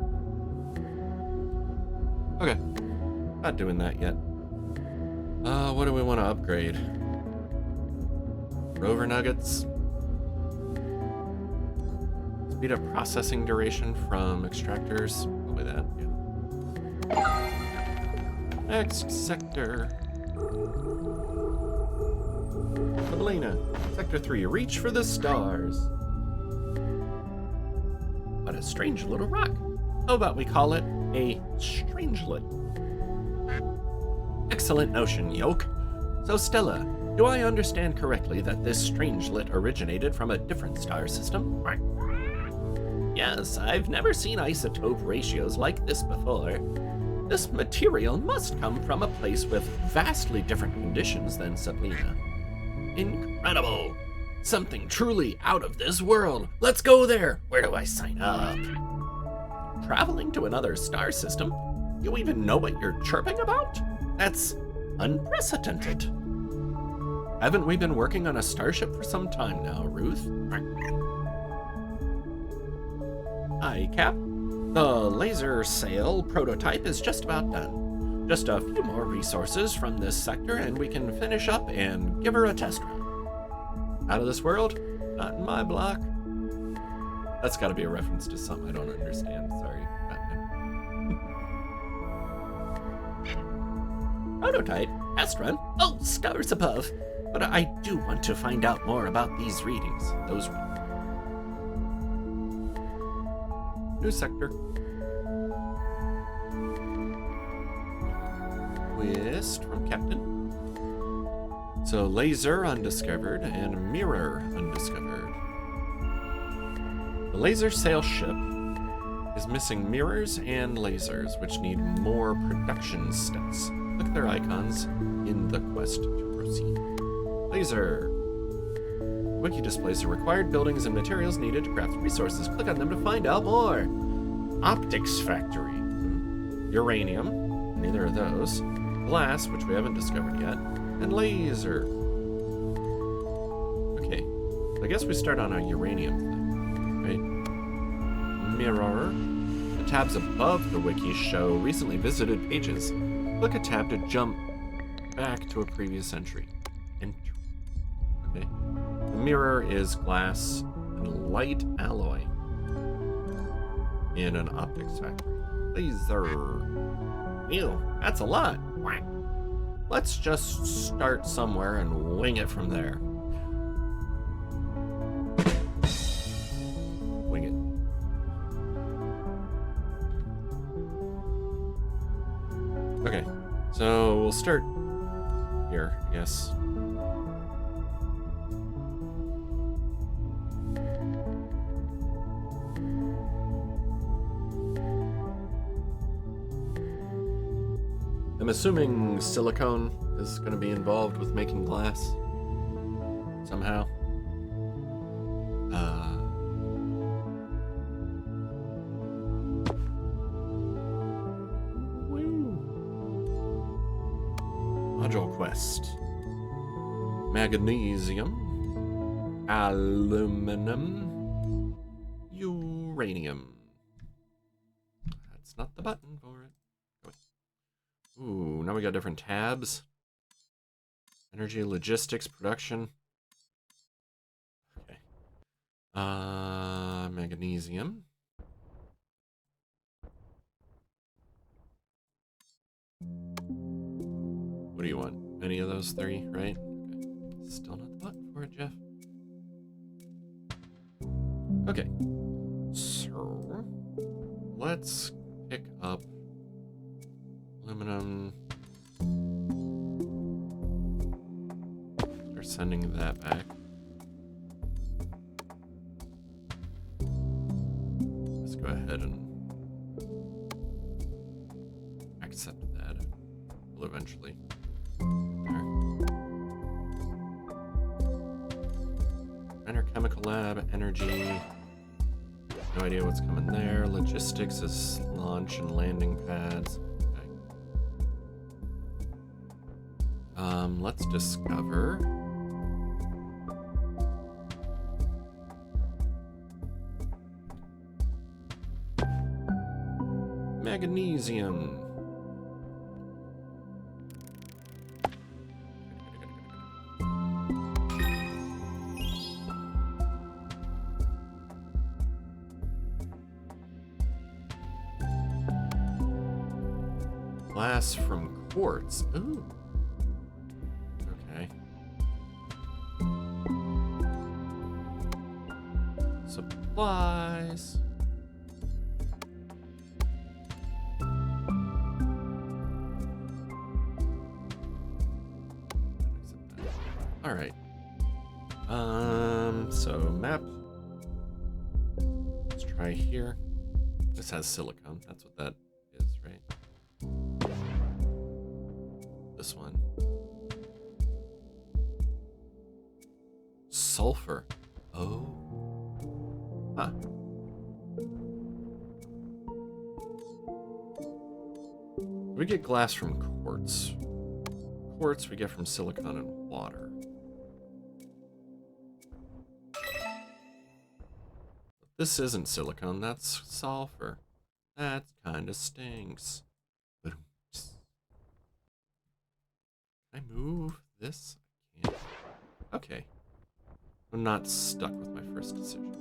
Okay. Not doing that yet. What do we want to upgrade? Rover nuggets. Speed up processing duration from extractors. Probably that, yeah. Next sector. Sablina. Sector 3. Reach for the stars. What a strange little rock. How about we call it a strangelet? Excellent notion, Yoke. So, Stella, do I understand correctly that this strangelet originated from a different star system? Yes, I've never seen isotope ratios like this before. This material must come from a place with vastly different conditions than Sablina. Incredible! Something truly out of this world. Let's go there. Where do I sign up? Traveling to another star system? You even know what you're chirping about? That's unprecedented. Haven't we been working on a starship for some time now, Ruth? Hi, Cap. The laser sail prototype is just about done. Just a few more resources from this sector and we can finish up and give her a test run. Out of this world? Not in my block. That's gotta be a reference to something I don't understand. Sorry, Batman. Prototype? Test run? Oh, stars above. But I do want to find out more about these readings. Those readings. New sector. Twist from Captain. So laser undiscovered and mirror undiscovered. The laser sail ship is missing mirrors and lasers, which need more production steps. Look at their icons in the quest to proceed. Laser. Wiki displays the required buildings and materials needed to craft resources. Click on them to find out more. Optics factory. Uranium. Neither of those. Glass, which we haven't discovered yet. And laser. Okay. So I guess we start on a uranium thing, right? Mirror. The tabs above the wiki show recently visited pages. Click a tab to jump back to a previous entry. Enter. Okay. The mirror is glass and light alloy in an optics factory. Laser. Ew, that's a lot. Let's just start somewhere and wing it from there. Wing it. Okay, so we'll start here, I guess. I'm assuming silicone is going to be involved with making glass somehow. Module quest. Magnesium, aluminum, uranium. That's not the button for it. Ooh, now we got different tabs. Energy, logistics, production. Okay. Magnesium. any of those three, right? Okay. Still not the button for it, Jeff. Okay. So, let's pick up aluminum. Start sending that back. Let's go ahead and accept that. Will eventually. There. Minor chemical lab, energy. No idea what's coming there. Logistics is launch and landing pads. Okay. Let's discover. Magnesium. Glass from quartz. Ooh. Okay. Supplies. All right. So map. Let's try here. This has silicone. That's what that is, right? This one. Sulfur. Oh. Huh. We get glass from quartz. Quartz we get from silicon and water. This isn't silicon, that's sulfur. That kinda stinks. Can I move this? I can't. Okay. I'm not stuck with my first decision.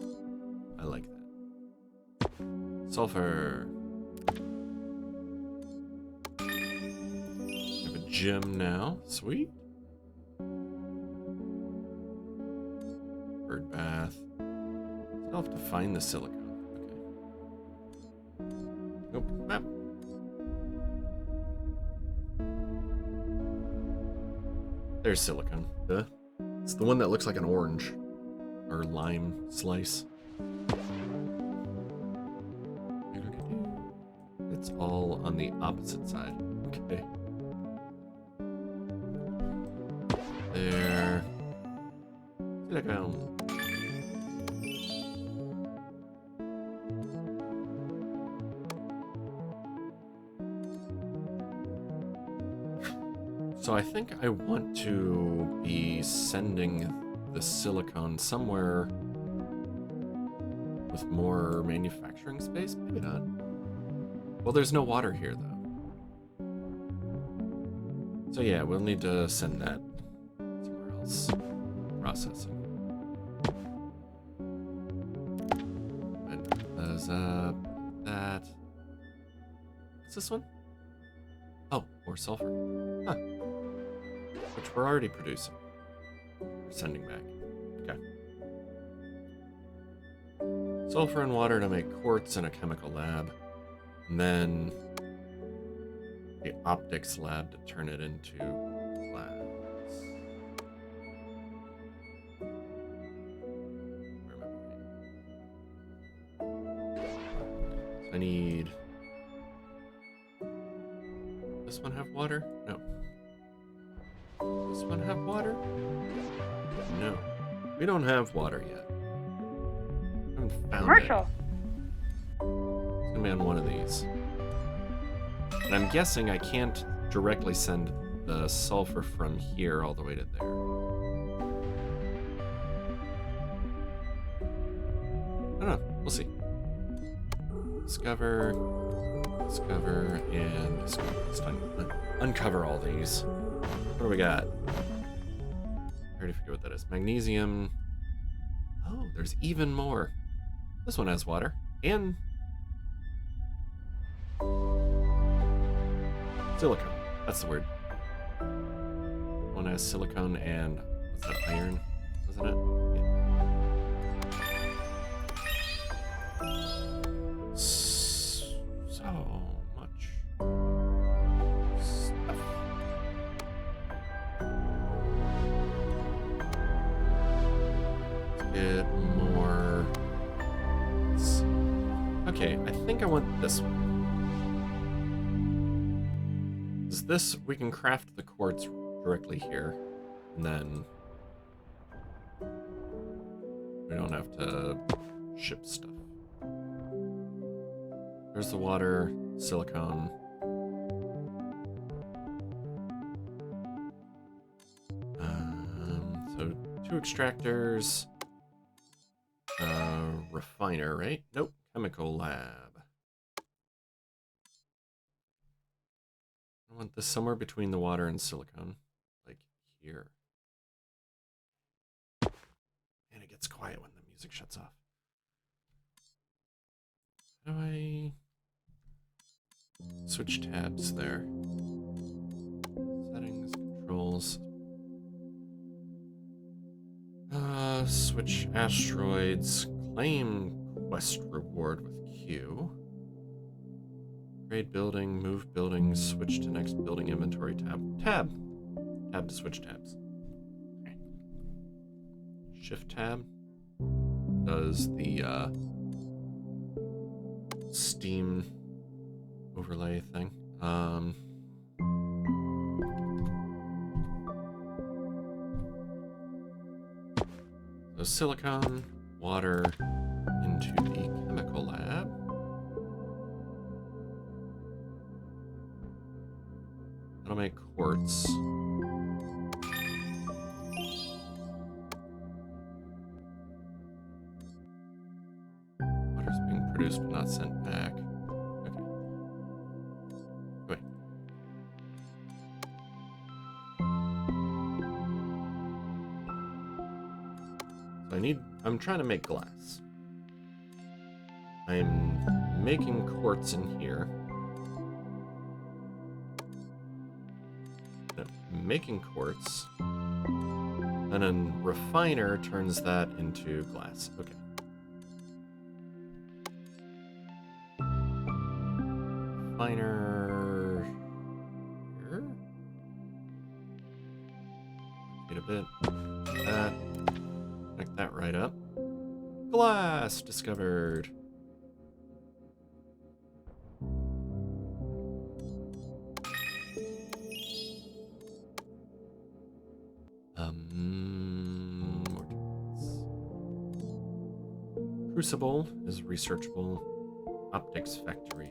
I like that. Sulfur. We have a gym now. Sweet. Bird bath. I'll have to find the silicone. Okay. Nope. Map. There's silicone. Duh. It's the one that looks like an orange or lime slice. It's all on the opposite side. Okay. There. Silicone. So I think I want to be sending the silicone somewhere with more manufacturing space. Maybe not. Well, there's no water here, though. So yeah, we'll need to send that somewhere else. Processing. And those up. That. What's this one? Oh, more sulfur. Huh. Which we're already producing. We're sending back. Okay. Sulfur and water to make quartz in a chemical lab. And then the optics lab to turn it into glass. Where am I? So I need... This one have water? No. This one have water? No. We don't have water yet. I haven't found Commercial. it. It's gonna be on one of these. And I'm guessing I can't directly send the sulfur from here all the way to there. I don't know. We'll see. Discover, and discover. Let's uncover all these. What do we got? I already forget what that is. Magnesium. Oh, there's even more. This one has water. And silicone. That's the word. one has silicone and, what's that, iron? Wasn't it? Yeah. So much stuff. Let's get more. Okay, I think I want this one. Is this, we can craft the quartz directly here, and then we don't have to ship stuff. There's the water, silicone. So 2 extractors, refiner, right? Nope, chemical lab. I want this somewhere between the water and silicone, like here. And it gets quiet when the music shuts off. How do I switch tabs there? Settings, controls. Switch asteroids. Claim quest reward with Q. Grade building, move buildings, switch to next building inventory tab. Tab to switch tabs. Okay. Shift tab does the Steam overlay thing. So silicone, water into the chemical lab. That'll make quartz. Water's being produced but not sent back. Okay. Wait. So I'm trying to make glass. I'm making quartz in here. Making quartz, and then refiner turns that into glass. Okay. Refiner here. Get a bit. That. Connect that right up. Glass discovered. Crucible is researchable. Optics factory.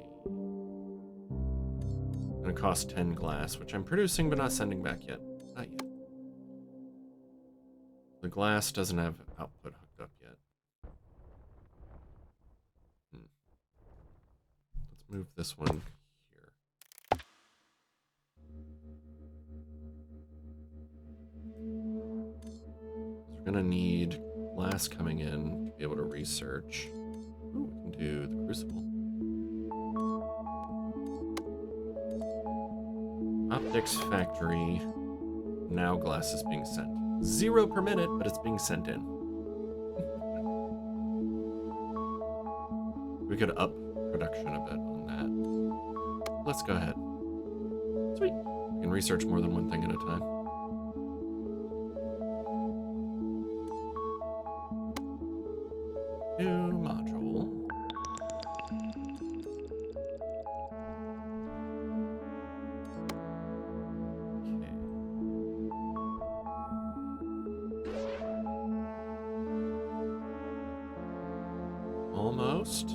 Gonna cost 10 glass, which I'm producing but not sending back yet. Not yet. The glass doesn't have output hooked up yet. Let's move this one here. So we're gonna need glass coming in to be able to research. Ooh, we can do the crucible. Optics factory. Now glass is being sent. 0 per minute, but it's being sent in. We could up production a bit on that. Let's go ahead. Sweet. We can research more than one thing at a time. New module. Okay. Almost.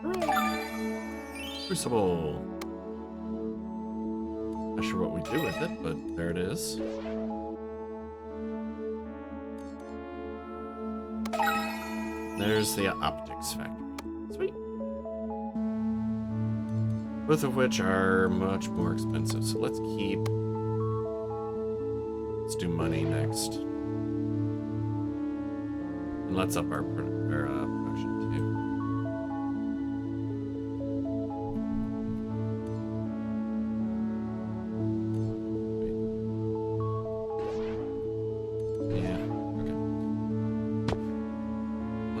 Hooray! Crucible. Not sure what we do with it, but there it is. There's the optics factory. Sweet. Both of which are much more expensive, so let's do money next. And let's up our production too.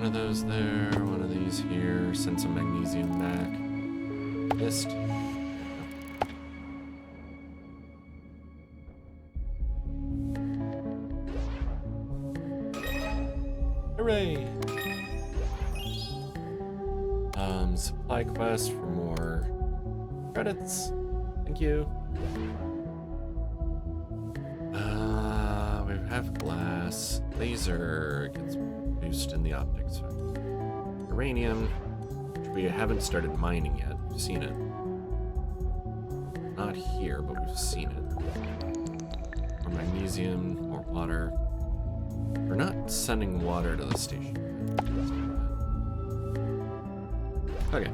One of those there, one of these here. Send some magnesium back. Missed. Hooray! Supply quest for more credits. Thank you. We have glass. Laser gets boost in the optics. Uranium, which we haven't started mining yet. We've seen it. Not here, but we've seen it. More magnesium, more water. We're not sending water to the station. Okay.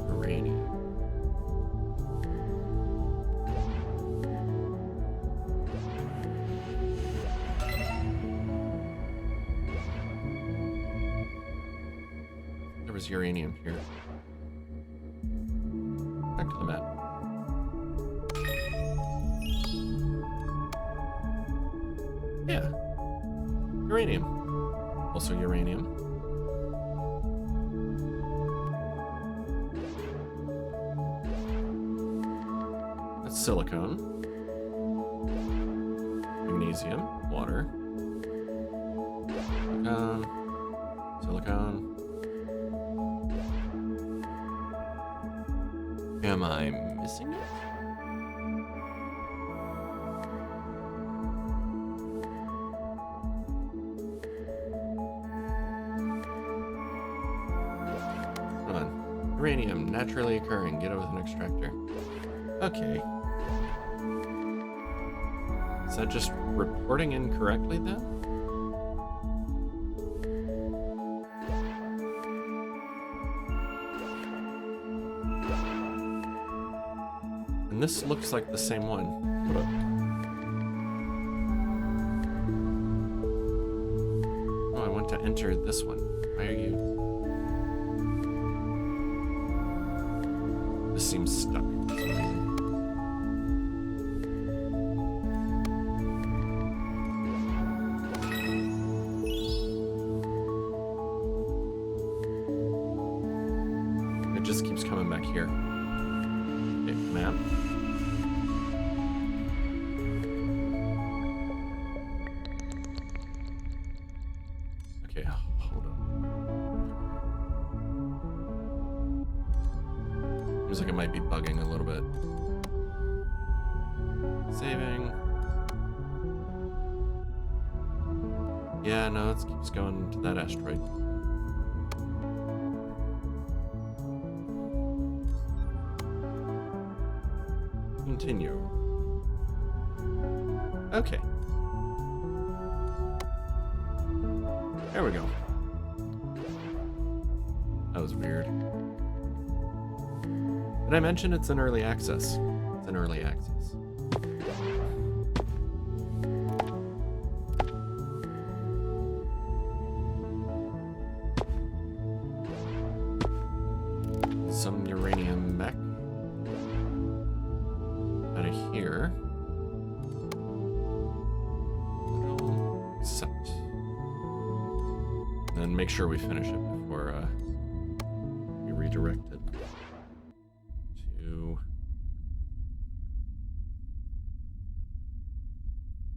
Uranium. There was uranium here. Back to the map. Yeah. Uranium. Also uranium. That's silicone. Magnesium. Water. Silicone. Silicone. Am I missing it? Come on. Uranium, naturally occurring. Get it with an extractor. Okay. Is that just reporting incorrectly then? And this looks like the same one. What up? Oh, I want to enter this one. Why are you? This seems stuck. For some reason. It just keeps coming back here. Okay, map. Okay, hold on. Seems like it might be bugging a little bit. Saving. Yeah, no, it keeps going to that asteroid. Continue. Okay. There we go. That was weird. Did I mention it's in early access? It's in early access. Some uranium back. Out of here. Accept. And make sure we finish it before we redirect it to.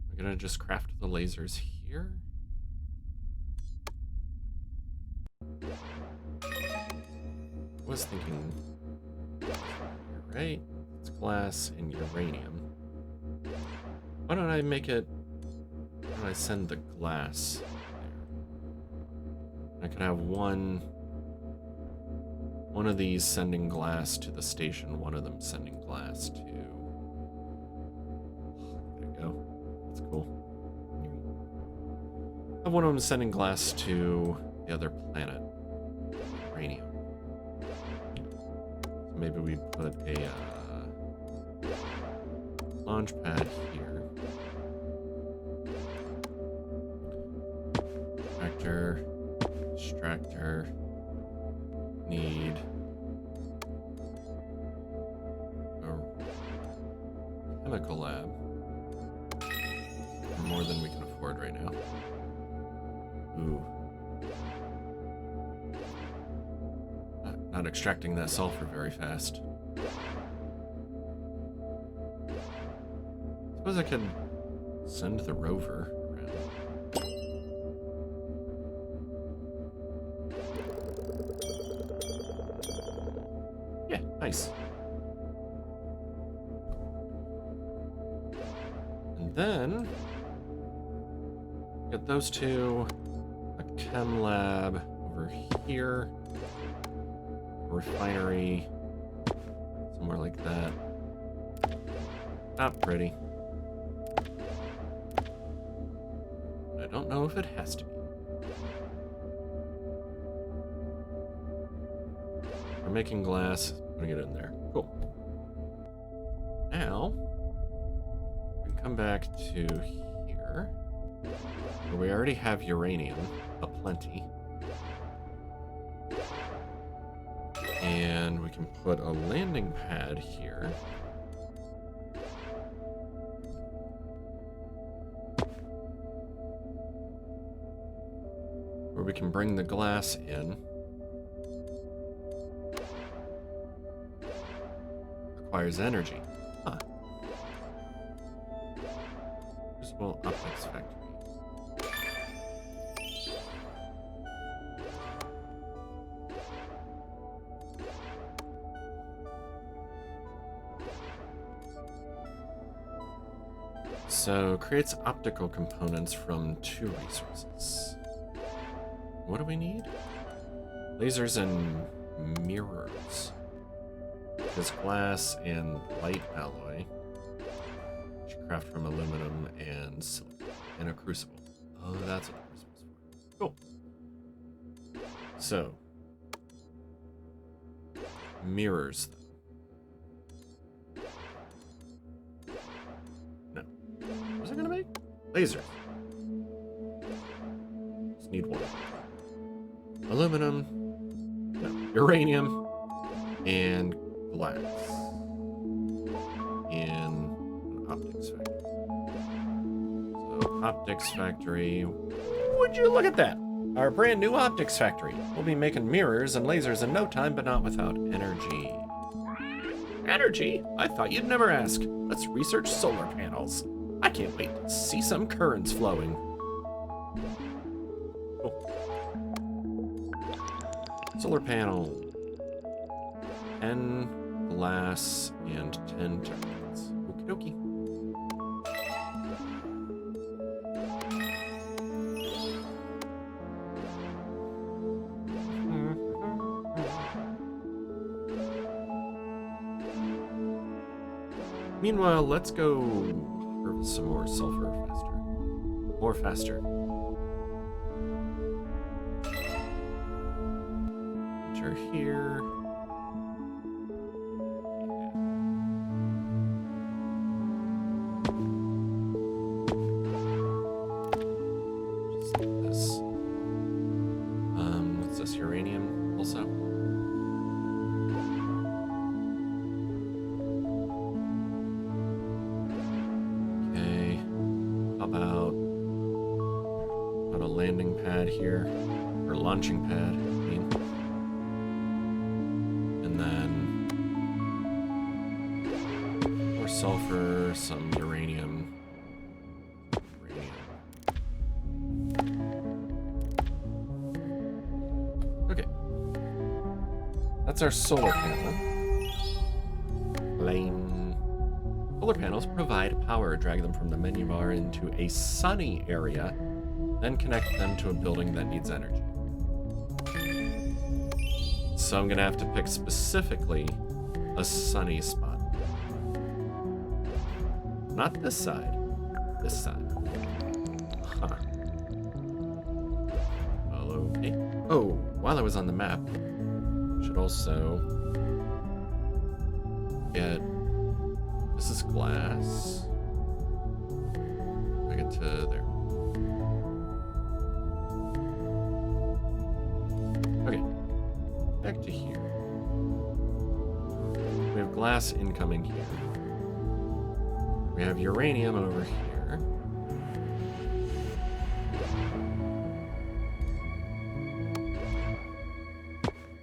I'm gonna just craft the lasers here. I was thinking, right? It's glass and uranium. Why don't I make it? Why don't I send the glass there? I could have one of these sending glass to the station, one of them sending glass to. There you go. That's cool. Have one of them sending glass to the other planet, uranium. So maybe we put a launch pad here. Extractor. need a chemical lab. More than we can afford right now. Ooh. Not extracting that sulfur very fast. Suppose I could send the rover around. Yeah, nice. And then get those two, a chem lab over here, a refinery, somewhere like that. Not pretty. I don't know if it has to be. We're making glass, putting it in there. Cool. Now, we can come back to here, where we already have uranium, aplenty. And we can put a landing pad here. Where we can bring the glass in. Requires energy. Huh. Crucible optics factory. So, creates optical components from 2 resources. What do we need? Lasers and mirrors. Because glass and light alloy. Which you craft from aluminum and silicon. And a crucible. Oh, that's what the crucible's for. Cool. So. Mirrors, then. No. What was I gonna make? Lasers. Just need one. Aluminum, no, uranium, and glass. In an optics factory. So, optics factory. Would you look at that? Our brand new optics factory. We'll be making mirrors and lasers in no time, but not without energy. Energy? I thought you'd never ask. Let's research solar panels. I can't wait to see some currents flowing. Solar panel. 10 glass and 10 turbines. Okie dokie. Meanwhile, let's go harvest some more sulfur faster. More faster. Enter here. Just like this. What's this? Uranium also? About a landing pad here, or launching pad, I mean. And then more sulfur, some uranium. Okay. That's our solar panel. Lame. Solar panels provide power. Drag them from the menu bar into a sunny area, then connect them to a building that needs energy. So I'm gonna have to pick specifically a sunny spot. Not this side. This side. Huh. Okay. Oh, while I was on the map, should also get... This is glass. I get to there. Okay. back to here. We have glass incoming here. We have uranium over here.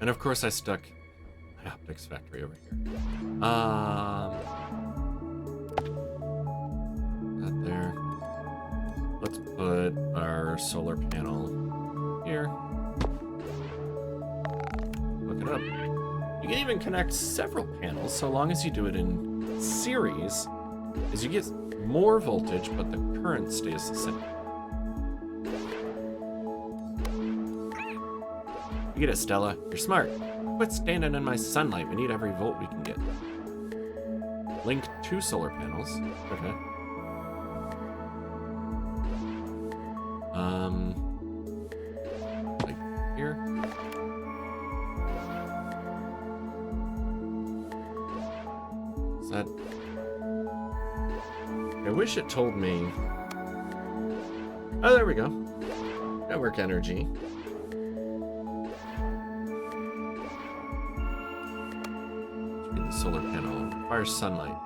And of course I stuck my optics factory over here. That there. Let's put our solar panel here. Look it up. You can even connect several panels so long as you do it in series, as you get more voltage, but the current stays the same. You get it, Stella. You're smart. Quit standing in my sunlight. We need every volt we can get. Link 2 solar panels. Okay. Like here. Is that... I wish it told me... Oh, there we go. Network energy. Solar panel requires sunlight.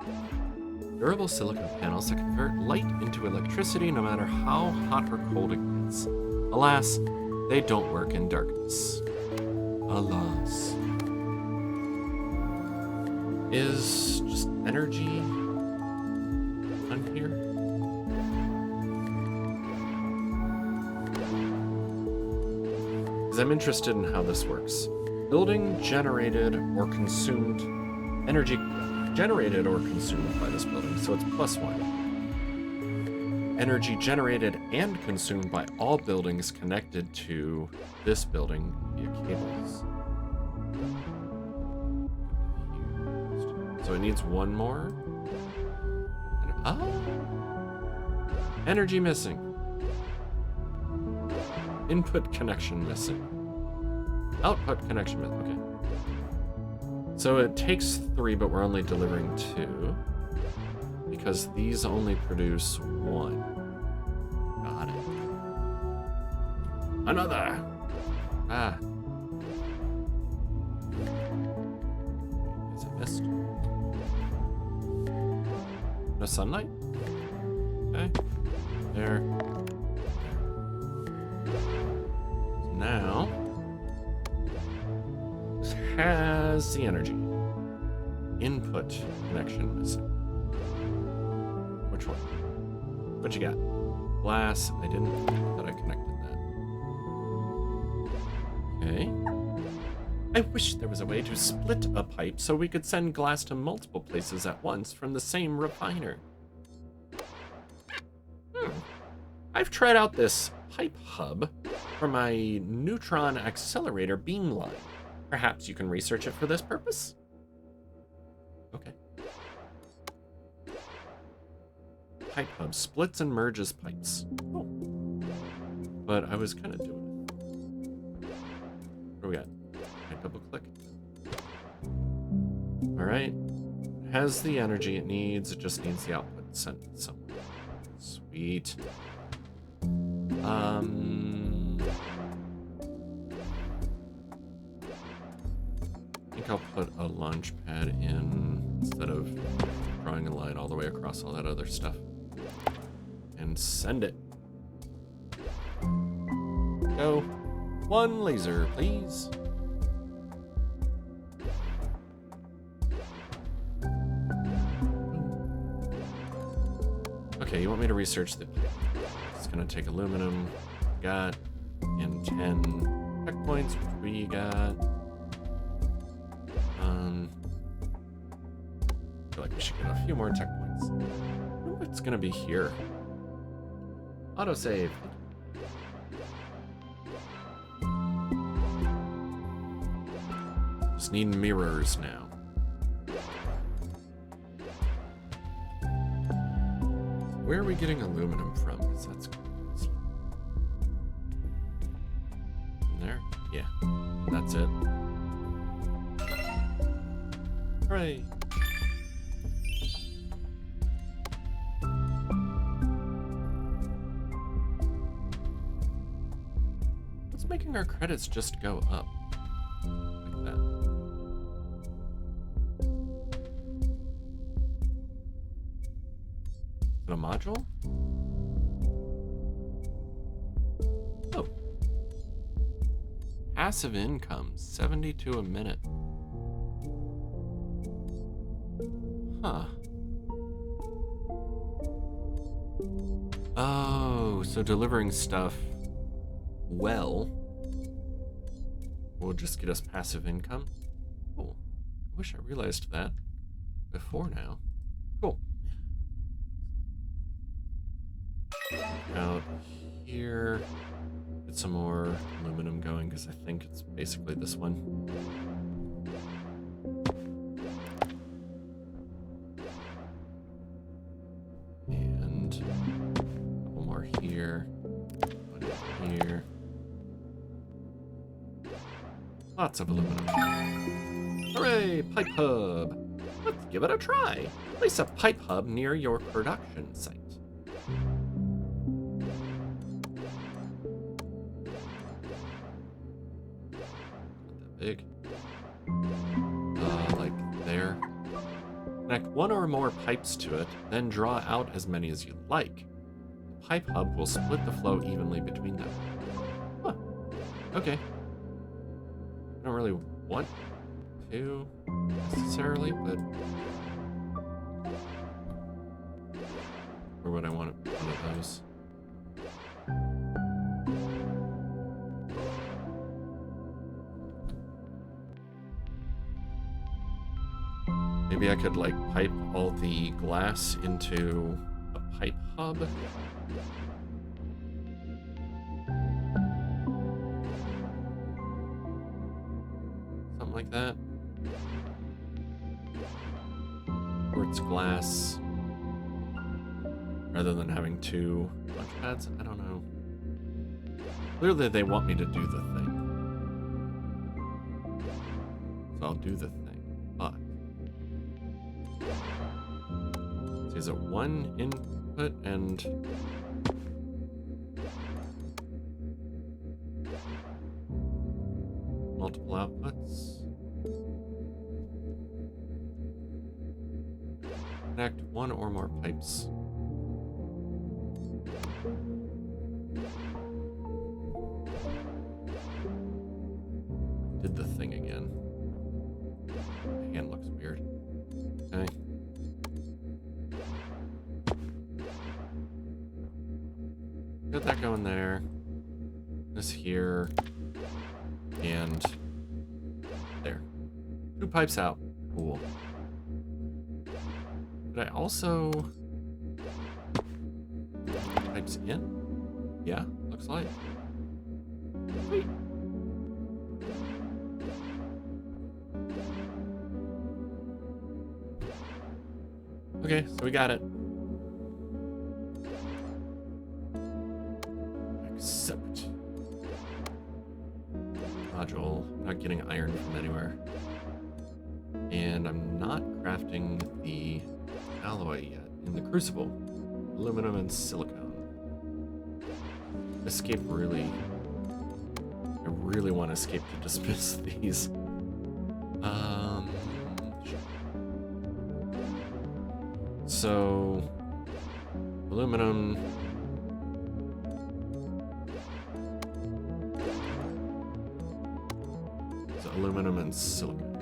Durable silicon panels that convert light into electricity no matter how hot or cold it gets. Alas, they don't work in darkness. Alas. Is just energy on here? Because I'm interested in how this works. Building generated or consumed energy generated or consumed by this building, so it's +1. Energy generated and consumed by all buildings connected to this building via cables. So it needs one more. Energy missing. Input connection missing. Output connection missing. Okay. So it takes 3, but we're only delivering 2 because these only produce 1. Got it. Another. Is it missed? No sunlight? Okay. There. So now has the energy. Input connection missing. Which one? What you got? Glass. I didn't think that I connected that. Okay. I wish there was a way to split a pipe so we could send glass to multiple places at once from the same refiner. I've tried out this pipe hub for my neutron accelerator beamline. Perhaps you can research it for this purpose? Okay. Pipe hub splits and merges pipes. Oh. But I was kind of doing it. What do we got? Can I double click? Alright. Has the energy it needs, it just needs the output sent somewhere. Sweet. I think I'll put a launch pad in instead of drawing a line all the way across all that other stuff. And send it. Go. 1 laser, please. Okay, you want me to research the... It's gonna take aluminum. Got in 10 checkpoints, which we got. I feel like we should get a few more checkpoints. I wonder what's gonna be here. Autosave. Just need mirrors now. Where are we getting aluminum from? Because that's cool. In there? Yeah. That's it. Hooray! What's making our credits just go up? Like that. it a module? Oh. Passive income, 72 a minute. Huh. Oh, so delivering stuff well will just get us passive income? Cool. I wish I realized that before now. Cool. Out here. Get some more aluminum going because I think it's basically this one. And a couple more here. One here. Lots of aluminum. Hooray! Pipe hub! Let's give it a try. Place a pipe hub near your production site. Not that big. Like there. Connect one or more pipes to it, then draw out as many as you like. The pipe hub will split the flow evenly between them. Huh. Okay. I don't really want to necessarily, but or would I want one of those? Maybe I could like pipe all the glass into a pipe hub. Something like that. Quartz glass rather than having two launch pads. I don't know. Clearly they want me to do the thing. So I'll do the thing. But so is it one input and multiple outputs? Connect one or more pipes. Did the thing again. My hand looks weird. Okay. Get that going there. This here. And there. 2 pipes out. Cool. But I also pipes in? Yeah, looks like. Sweet. Okay, so we got it. Accept. Module. I'm not getting iron from anywhere. And I'm not crafting the alloy yet in the crucible. Aluminum and silicone. Escape really. I really want escape to dismiss these. So aluminum. So aluminum and silicone.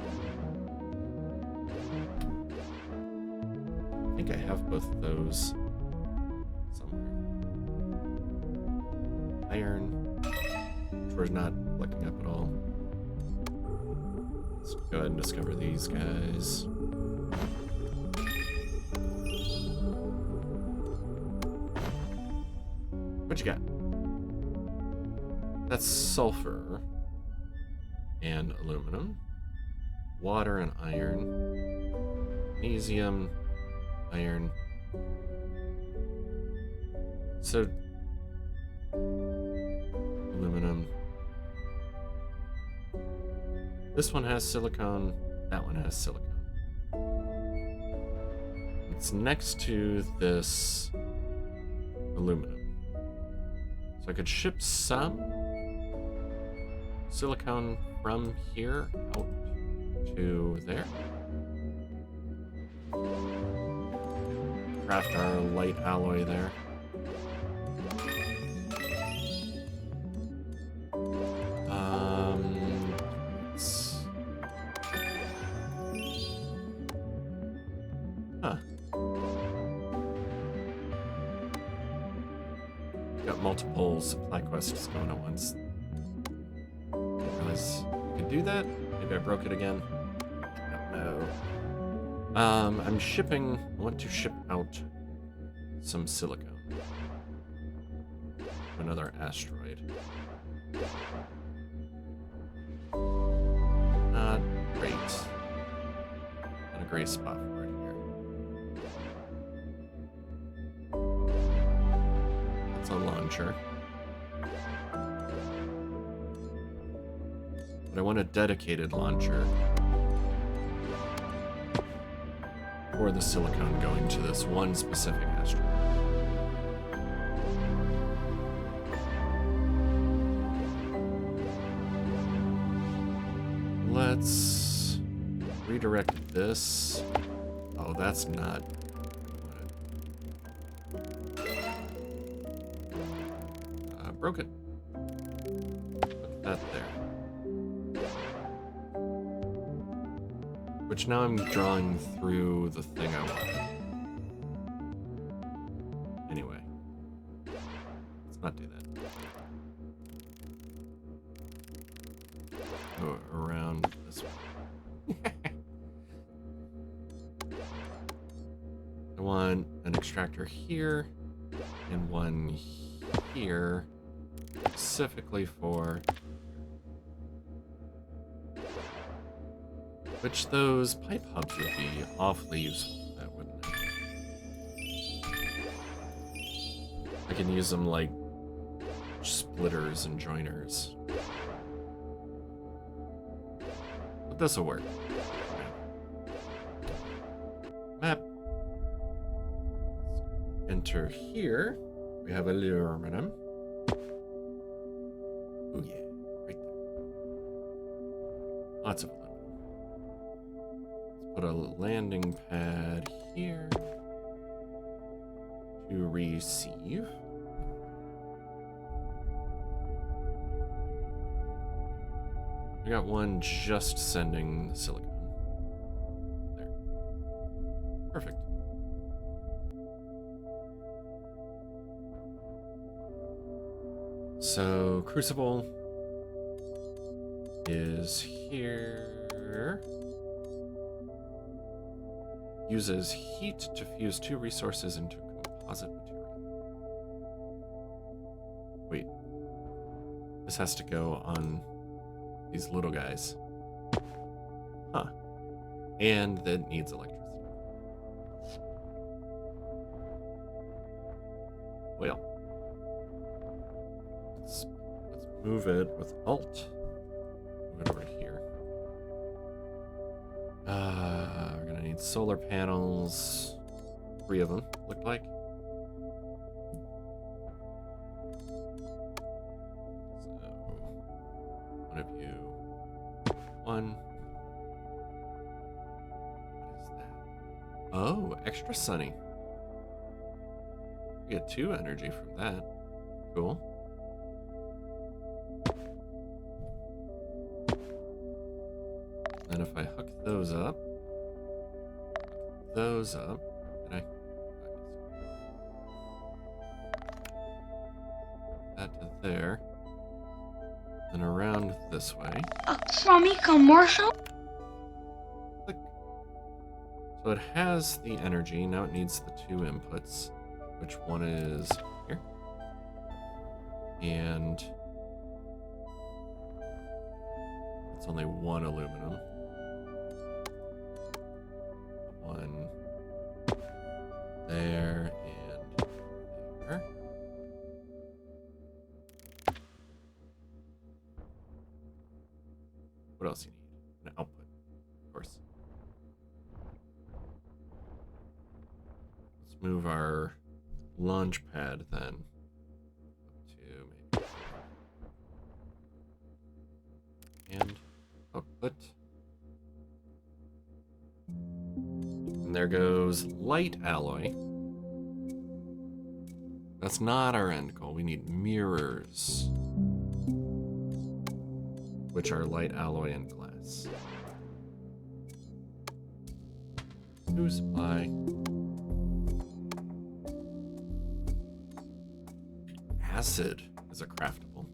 I think I have both of those somewhere. Iron, which we're not looking up at all. Let's go ahead and discover these guys. What you got? That's sulfur and aluminum, water and iron, magnesium, iron. So aluminum. This one has silicone, that one has silicone. It's next to this aluminum. So I could ship some silicone from here out to there. craft our light alloy there. Let's... Huh. Got multiple supply quests going at once. Didn't realize you could do that. Maybe I broke it again. I don't know. I'm shipping. I want to ship out some silicone to another asteroid. Not great. Not a great spot for it here. That's a launcher. But I want a dedicated launcher for the silicone going to this one specific asteroid. Let's redirect this. Oh, that's not. Broke it. Put that there. Which now I'm drawing through the thing I wanted. Anyway. Let's not do that. Go around this way. I want an extractor here and one here, specifically for which those pipe hubs would be awfully useful, that wouldn't it? I can use them like splitters and joiners. But this'll work. Map. Enter here. We have aluminum. Oh yeah, right there. Lots of aluminum. Let's put a landing pad here to receive. We got one just sending the silicon. There. Perfect. So, Crucible is here. Uses heat to fuse two resources into composite material. Wait. This has to go on these little guys. Huh. And that needs electricity. Well. Let's move it with Alt. Move it over here. We're gonna need solar panels. 3 of them, looked like. So, one of you. One. What is that? Oh, extra sunny. We get 2 energy from that. Cool. And if I hook those up, did I? That to there, and around this way. Swami commercial? Click. So it has the energy, now it needs the 2 inputs, which one is here. And it's only 1 aluminum. 1 there and there. What else do you need? An output, of course. Let's move our launch pad then up to maybe. And output. And there goes light alloy. That's not our end goal. We need mirrors, which are light alloy and glass. New supply. Acid is a craftable.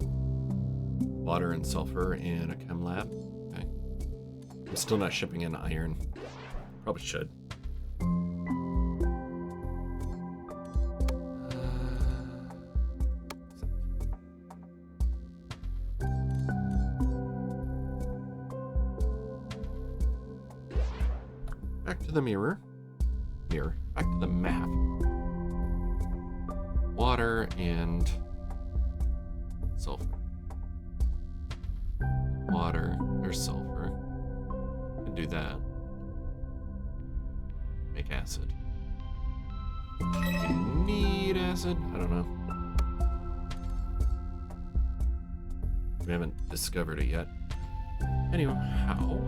Water and sulfur in a chem lab. Okay. I'm still not shipping in iron. Probably should. Back to the mirror. Back to the map. Water and sulfur. Water, there's sulfur. Can do that. Make acid. You need acid? I don't know. We haven't discovered it yet. Anyway, how?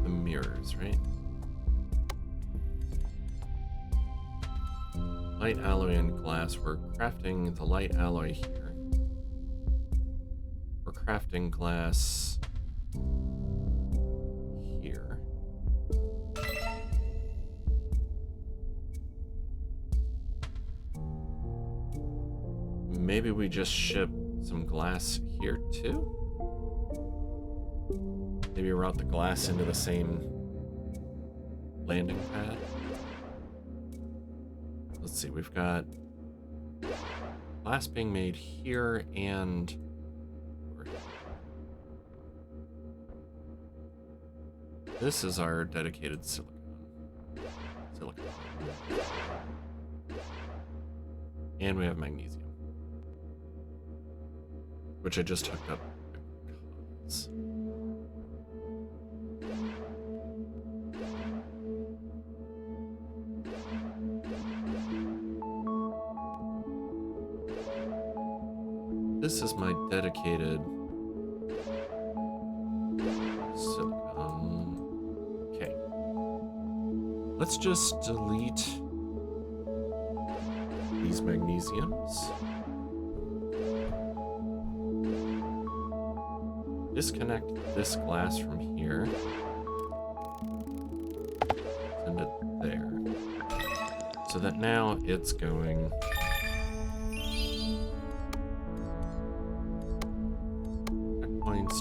The mirrors, right? Light alloy and glass. We're crafting the light alloy here. We're crafting glass here. Maybe we just ship some glass here too? Maybe route the glass into the same landing pad. Let's see, we've got glass being made here and over here. This is our dedicated silicon. And we have magnesium, which I just hooked up because this is my dedicated silicon. Okay. Let's just delete these magnesiums. Disconnect this glass from here. Send it there. So that now it's going checkpoints.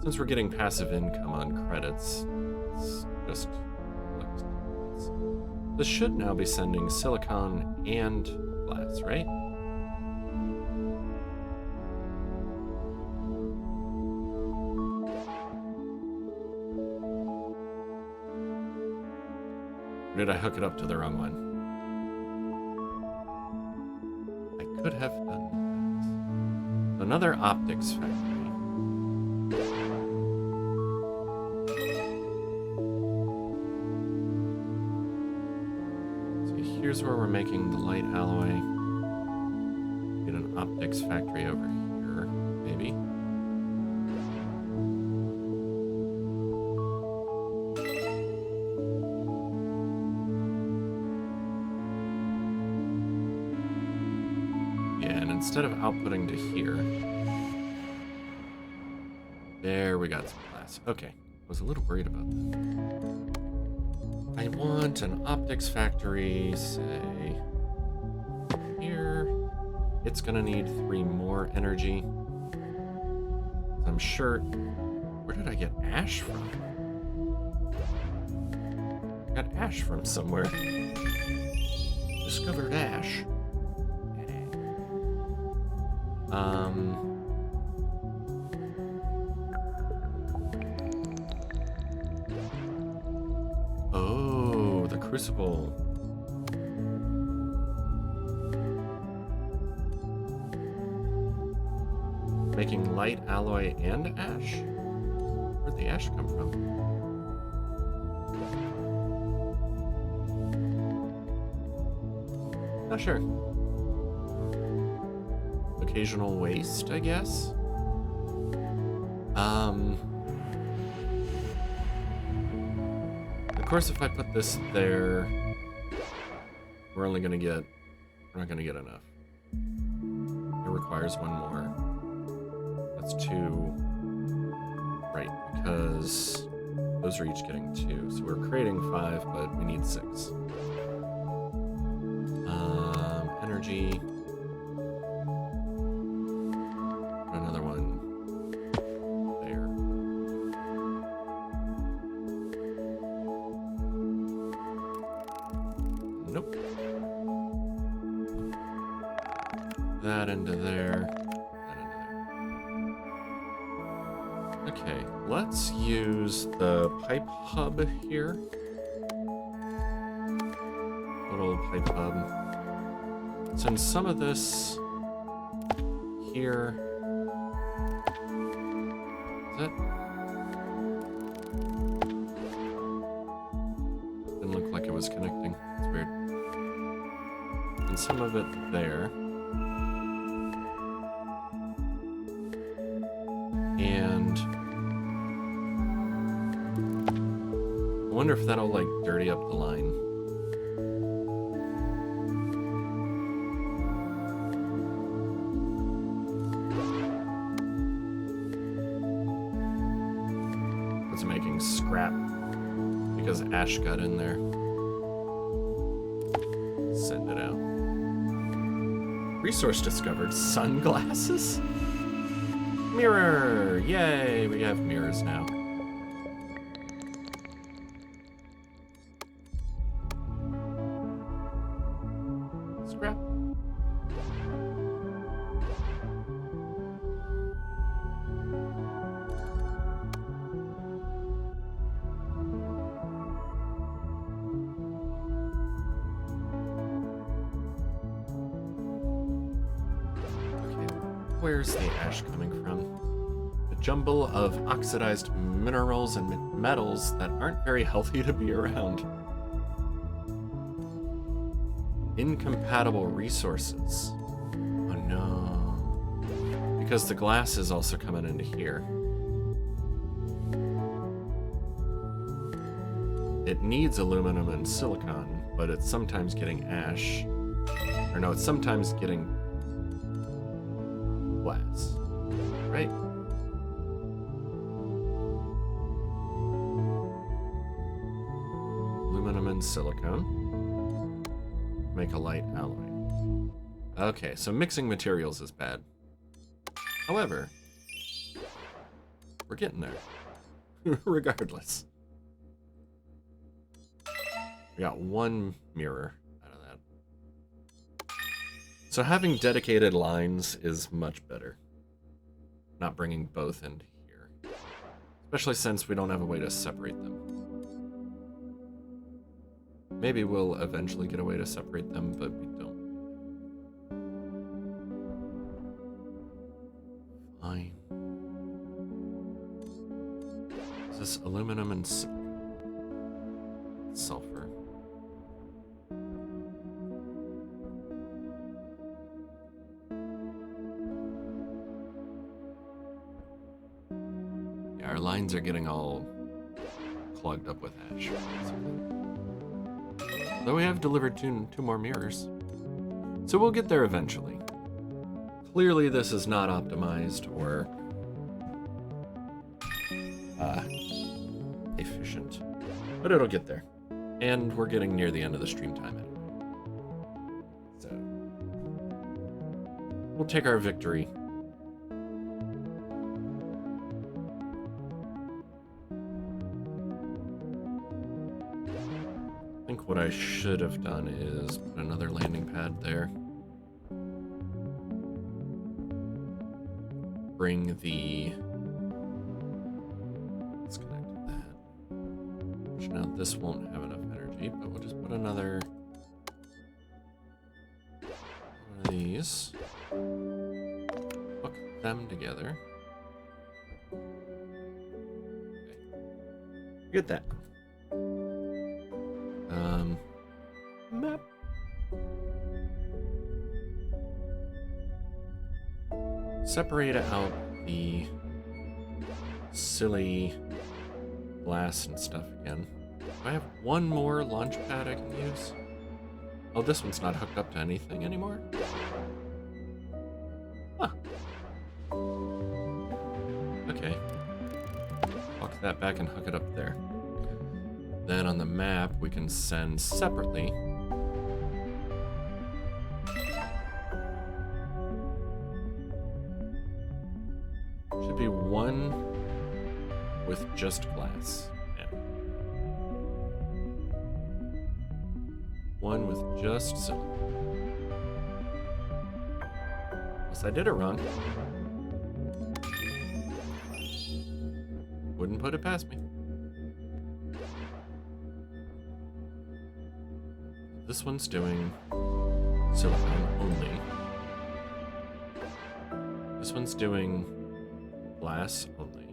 Since we're getting passive income on credits, it's just this should now be sending silicon and glass, right? Or did I hook it up to the wrong one? I could have done that. Another optics factory. So here's where we're making the light alloy. Get an optics factory over here, maybe. Instead of outputting to here, there we got some glass. Okay, I was a little worried about that. I want an optics factory, say, here. It's gonna need 3 more energy. I'm sure, where did I get ash from? I got ash from somewhere. Discovered ash. Oh, the crucible. Making light alloy and ash? Where'd the ash come from? Not sure. Occasional waste, I guess. Of course, if I put this there, we're not gonna get enough. It requires one more. That's 2. Right, because those are each getting 2. So we're creating 5, but we need 6. Energy. Another one there. Nope. That into there. That into there. Okay, let's use the pipe hub here. Little pipe hub. Send some of this here. Is that? Didn't look like it was connecting. It's weird. And some of it there. And I wonder if that'll like dirty up the line. It's making scrap because ash got in there. Send it out. Resource discovered. Sunglasses? Mirror! Yay! We have mirrors now. Scrap. Where's the ash coming from? A jumble of oxidized minerals and metals that aren't very healthy to be around. Incompatible resources. Oh no. Because the glass is also coming into here. It needs aluminum and silicon, but it's sometimes getting ash. Or no, it's sometimes getting glass, right? Aluminum and silicone make a light alloy. Okay, so mixing materials is bad. However, we're getting there. Regardless. We got 1 mirror. So having dedicated lines is much better. Not bringing both into here. Especially since we don't have a way to separate them. Maybe we'll eventually get a way to separate them, but we don't. Fine. Is this aluminum and sulfur? Our lines are getting all clogged up with ash. Though we have delivered two more mirrors. So we'll get there eventually. Clearly this is not optimized or efficient. But it'll get there. And we're getting near the end of the stream time anyway. So we'll take our victory. I think what I should have done is put another landing pad there. Bring the... Let's connect to that. Which now this won't have enough energy, but we'll just put another one of these. Hook them together. Okay. Get that. Map. separate out the silly glass and stuff again. Do I have one more launch pad I can use? Oh, this one's not hooked up to anything anymore? Huh. Okay. Walk that back and hook it up there. Then on the map, we can send separately. Should be one with just glass. Yeah. One with just silicon. Unless I did it wrong. Wouldn't put it past me. This one's doing silicon only. This one's doing glass only.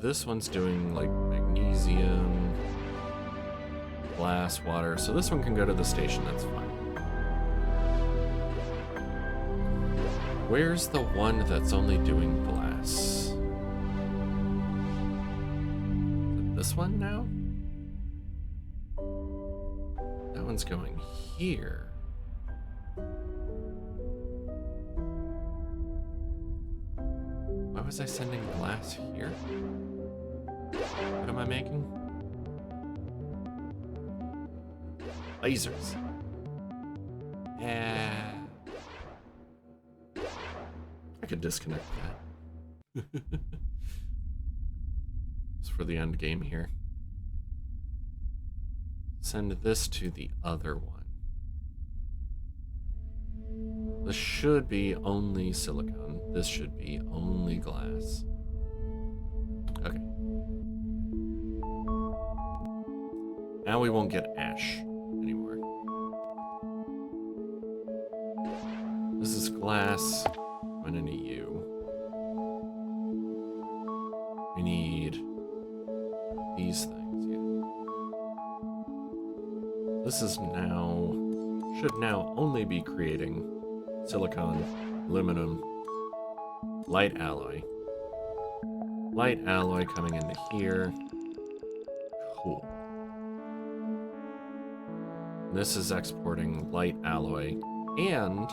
This one's doing like magnesium, glass, water. So this one can go to the station, that's fine. Where's the one that's only doing glass? Is it this one now? That one's going here. Why was I sending glass here? What am I making? Lasers. Yeah. I could disconnect that. It's for the end game here. Send this to the other one. This should be only silicon. This should be only glass. Okay. Now we won't get ash anymore. This is glass. I'm gonna need you. We need these things, yeah. This is now, should now only be creating silicon, aluminum, light alloy. Light alloy coming into here. Cool. This is exporting light alloy and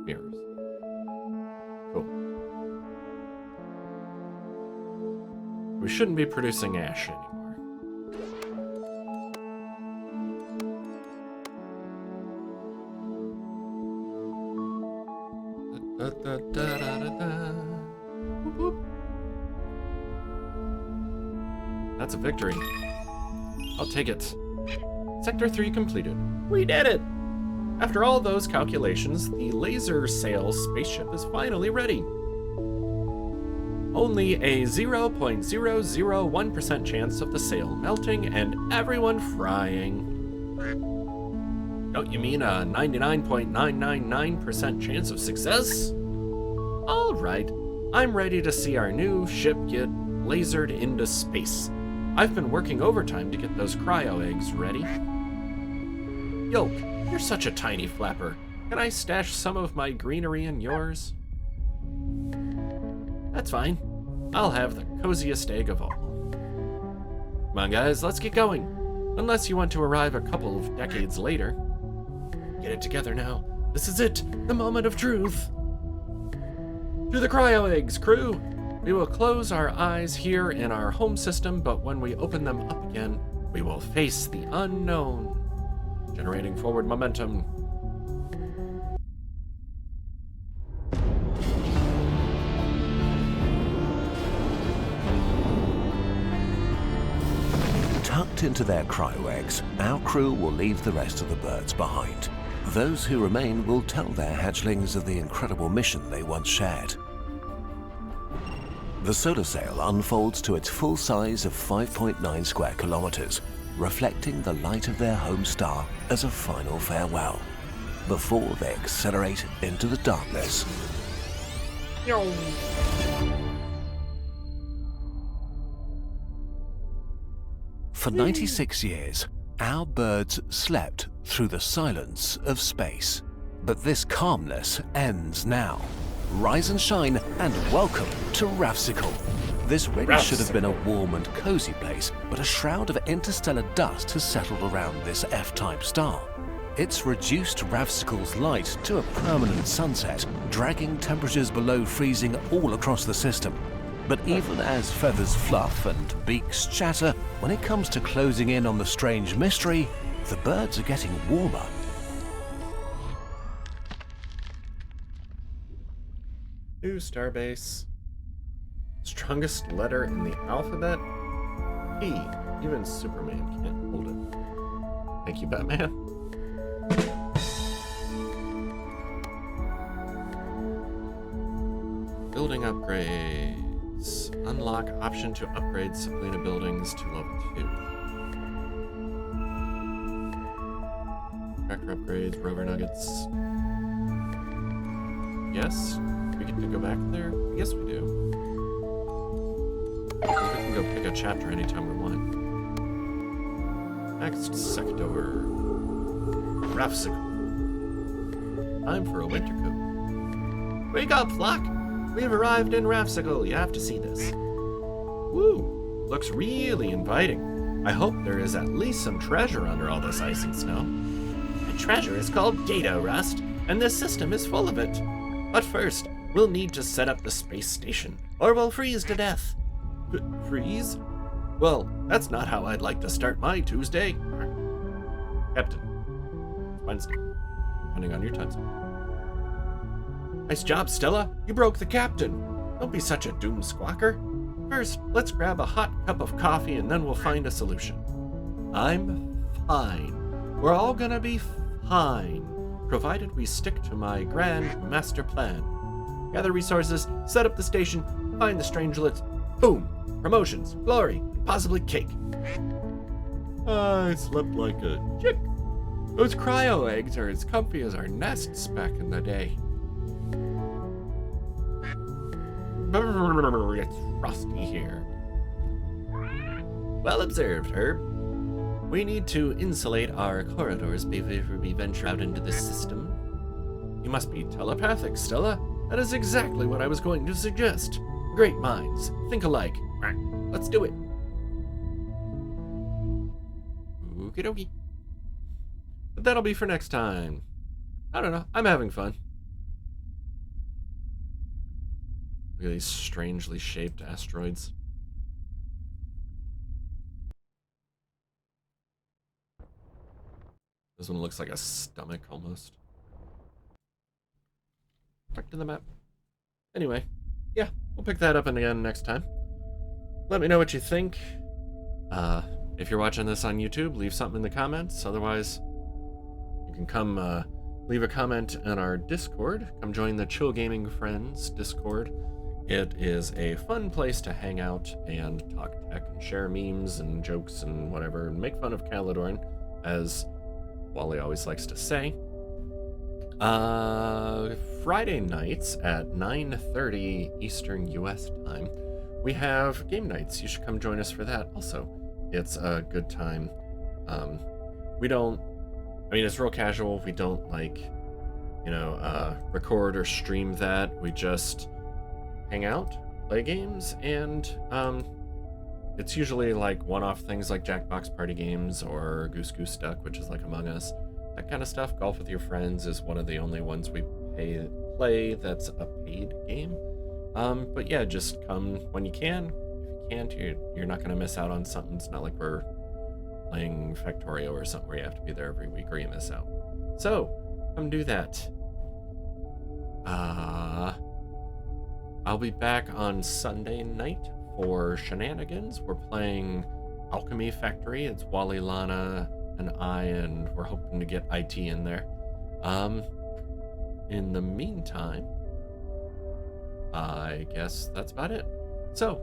mirrors. Cool. We shouldn't be producing ash anymore. Whoop, whoop. That's a victory. I'll take it. Sector 3 completed. We did it! After all those calculations, the laser sail spaceship is finally ready. Only a 0.001% chance of the sail melting and everyone frying. Don't you mean a 99.999% chance of success? All right, I'm ready to see our new ship get lasered into space. I've been working overtime to get those cryo eggs ready. Yo, you're such a tiny flapper. Can I stash some of my greenery in yours? That's fine. I'll have the coziest egg of all. Come on, guys, let's get going. Unless you want to arrive a couple of decades later. Get it together now. This is it, the moment of truth. To the cryo eggs, crew. We will close our eyes here in our home system, but when we open them up again, we will face the unknown. Generating forward momentum. Tucked into their cryo eggs, our crew will leave the rest of the birds behind. Those who remain will tell their hatchlings of the incredible mission they once shared. The solar sail unfolds to its full size of 5.9 square kilometers, reflecting the light of their home star as a final farewell, before they accelerate into the darkness. For 96 years, our birds slept through the silence of space. But this calmness ends now. Rise and shine, and welcome to Rafsicle. This really should have been a warm and cozy place, but a shroud of interstellar dust has settled around this F-type star. It's reduced Rafsicle's light to a permanent sunset, dragging temperatures below freezing all across the system. But even as feathers fluff and beaks chatter, when it comes to closing in on the strange mystery, the birds are getting warmer. New starbase. Strongest letter in the alphabet? P. Even Superman can't hold it. Thank you, Batman. Building upgrades. Unlock option to upgrade Sabrina buildings to level 2. Tractor upgrades, rover nuggets. Yes, we get to go back there? Yes, we do. We can go pick a chapter anytime we want. Next sector. Rafsicle. Time for a winter coat. Wake up, flock! We've arrived in Rafsicle. You have to see this. Woo! Looks really inviting. I hope there is at least some treasure under all this ice and snow. The treasure is called data rust, and this system is full of it. But first, we'll need to set up the space station, or we'll freeze to death. Freeze? Well, that's not how I'd like to start my Tuesday. Captain. It's Wednesday, depending on your time zone. Nice job, Stella. You broke the captain. Don't be such a doom squawker. First, let's grab a hot cup of coffee and then we'll find a solution. I'm fine. We're all gonna be fine, provided we stick to my grand master plan. Gather resources, set up the station, find the strangelets. Boom! Promotions, glory, and possibly cake. I slept like a chick. Those cryo eggs are as comfy as our nests back in the day. It's frosty here. Well observed, Herb. We need to insulate our corridors before we venture out into this system. You must be telepathic, Stella. That is exactly what I was going to suggest. Great minds, think alike. Let's do it. Okie dokie. But that'll be for next time. I don't know, I'm having fun. Look at these strangely shaped asteroids. This one looks like a stomach almost. Back to the map. Anyway, yeah, we'll pick that up again next time. Let me know what you think. If you're watching this on YouTube, leave something in the comments. Otherwise, you can come leave a comment in our Discord. Come join the Chill Gaming Friends Discord. It is a fun place to hang out and talk tech and share memes and jokes and whatever, and make fun of Caledorn, as Wally always likes to say. Friday nights at 9:30 Eastern US time, we have game nights. You should come join us for that also. It's a good time. It's real casual. We don't record or stream that. We just hang out, play games, and it's usually like one-off things like Jackbox party games or Goose Goose Duck, which is like Among Us, that kind of stuff. Golf with Your Friends is one of the only ones we play that's a paid game. But yeah, just come when you can. If you can't, you're not going to miss out on something. It's not like we're playing Factorio or something where you have to be there every week or you miss out. So, come do that. I'll be back on Sunday night for shenanigans. We're playing Alchemy Factory. It's Wally, Lana, and I, and we're hoping to get IT in there. In the meantime, I guess that's about it. So,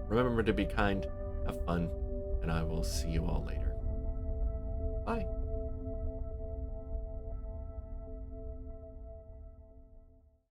remember to be kind, have fun, and I will see you all later. Bye.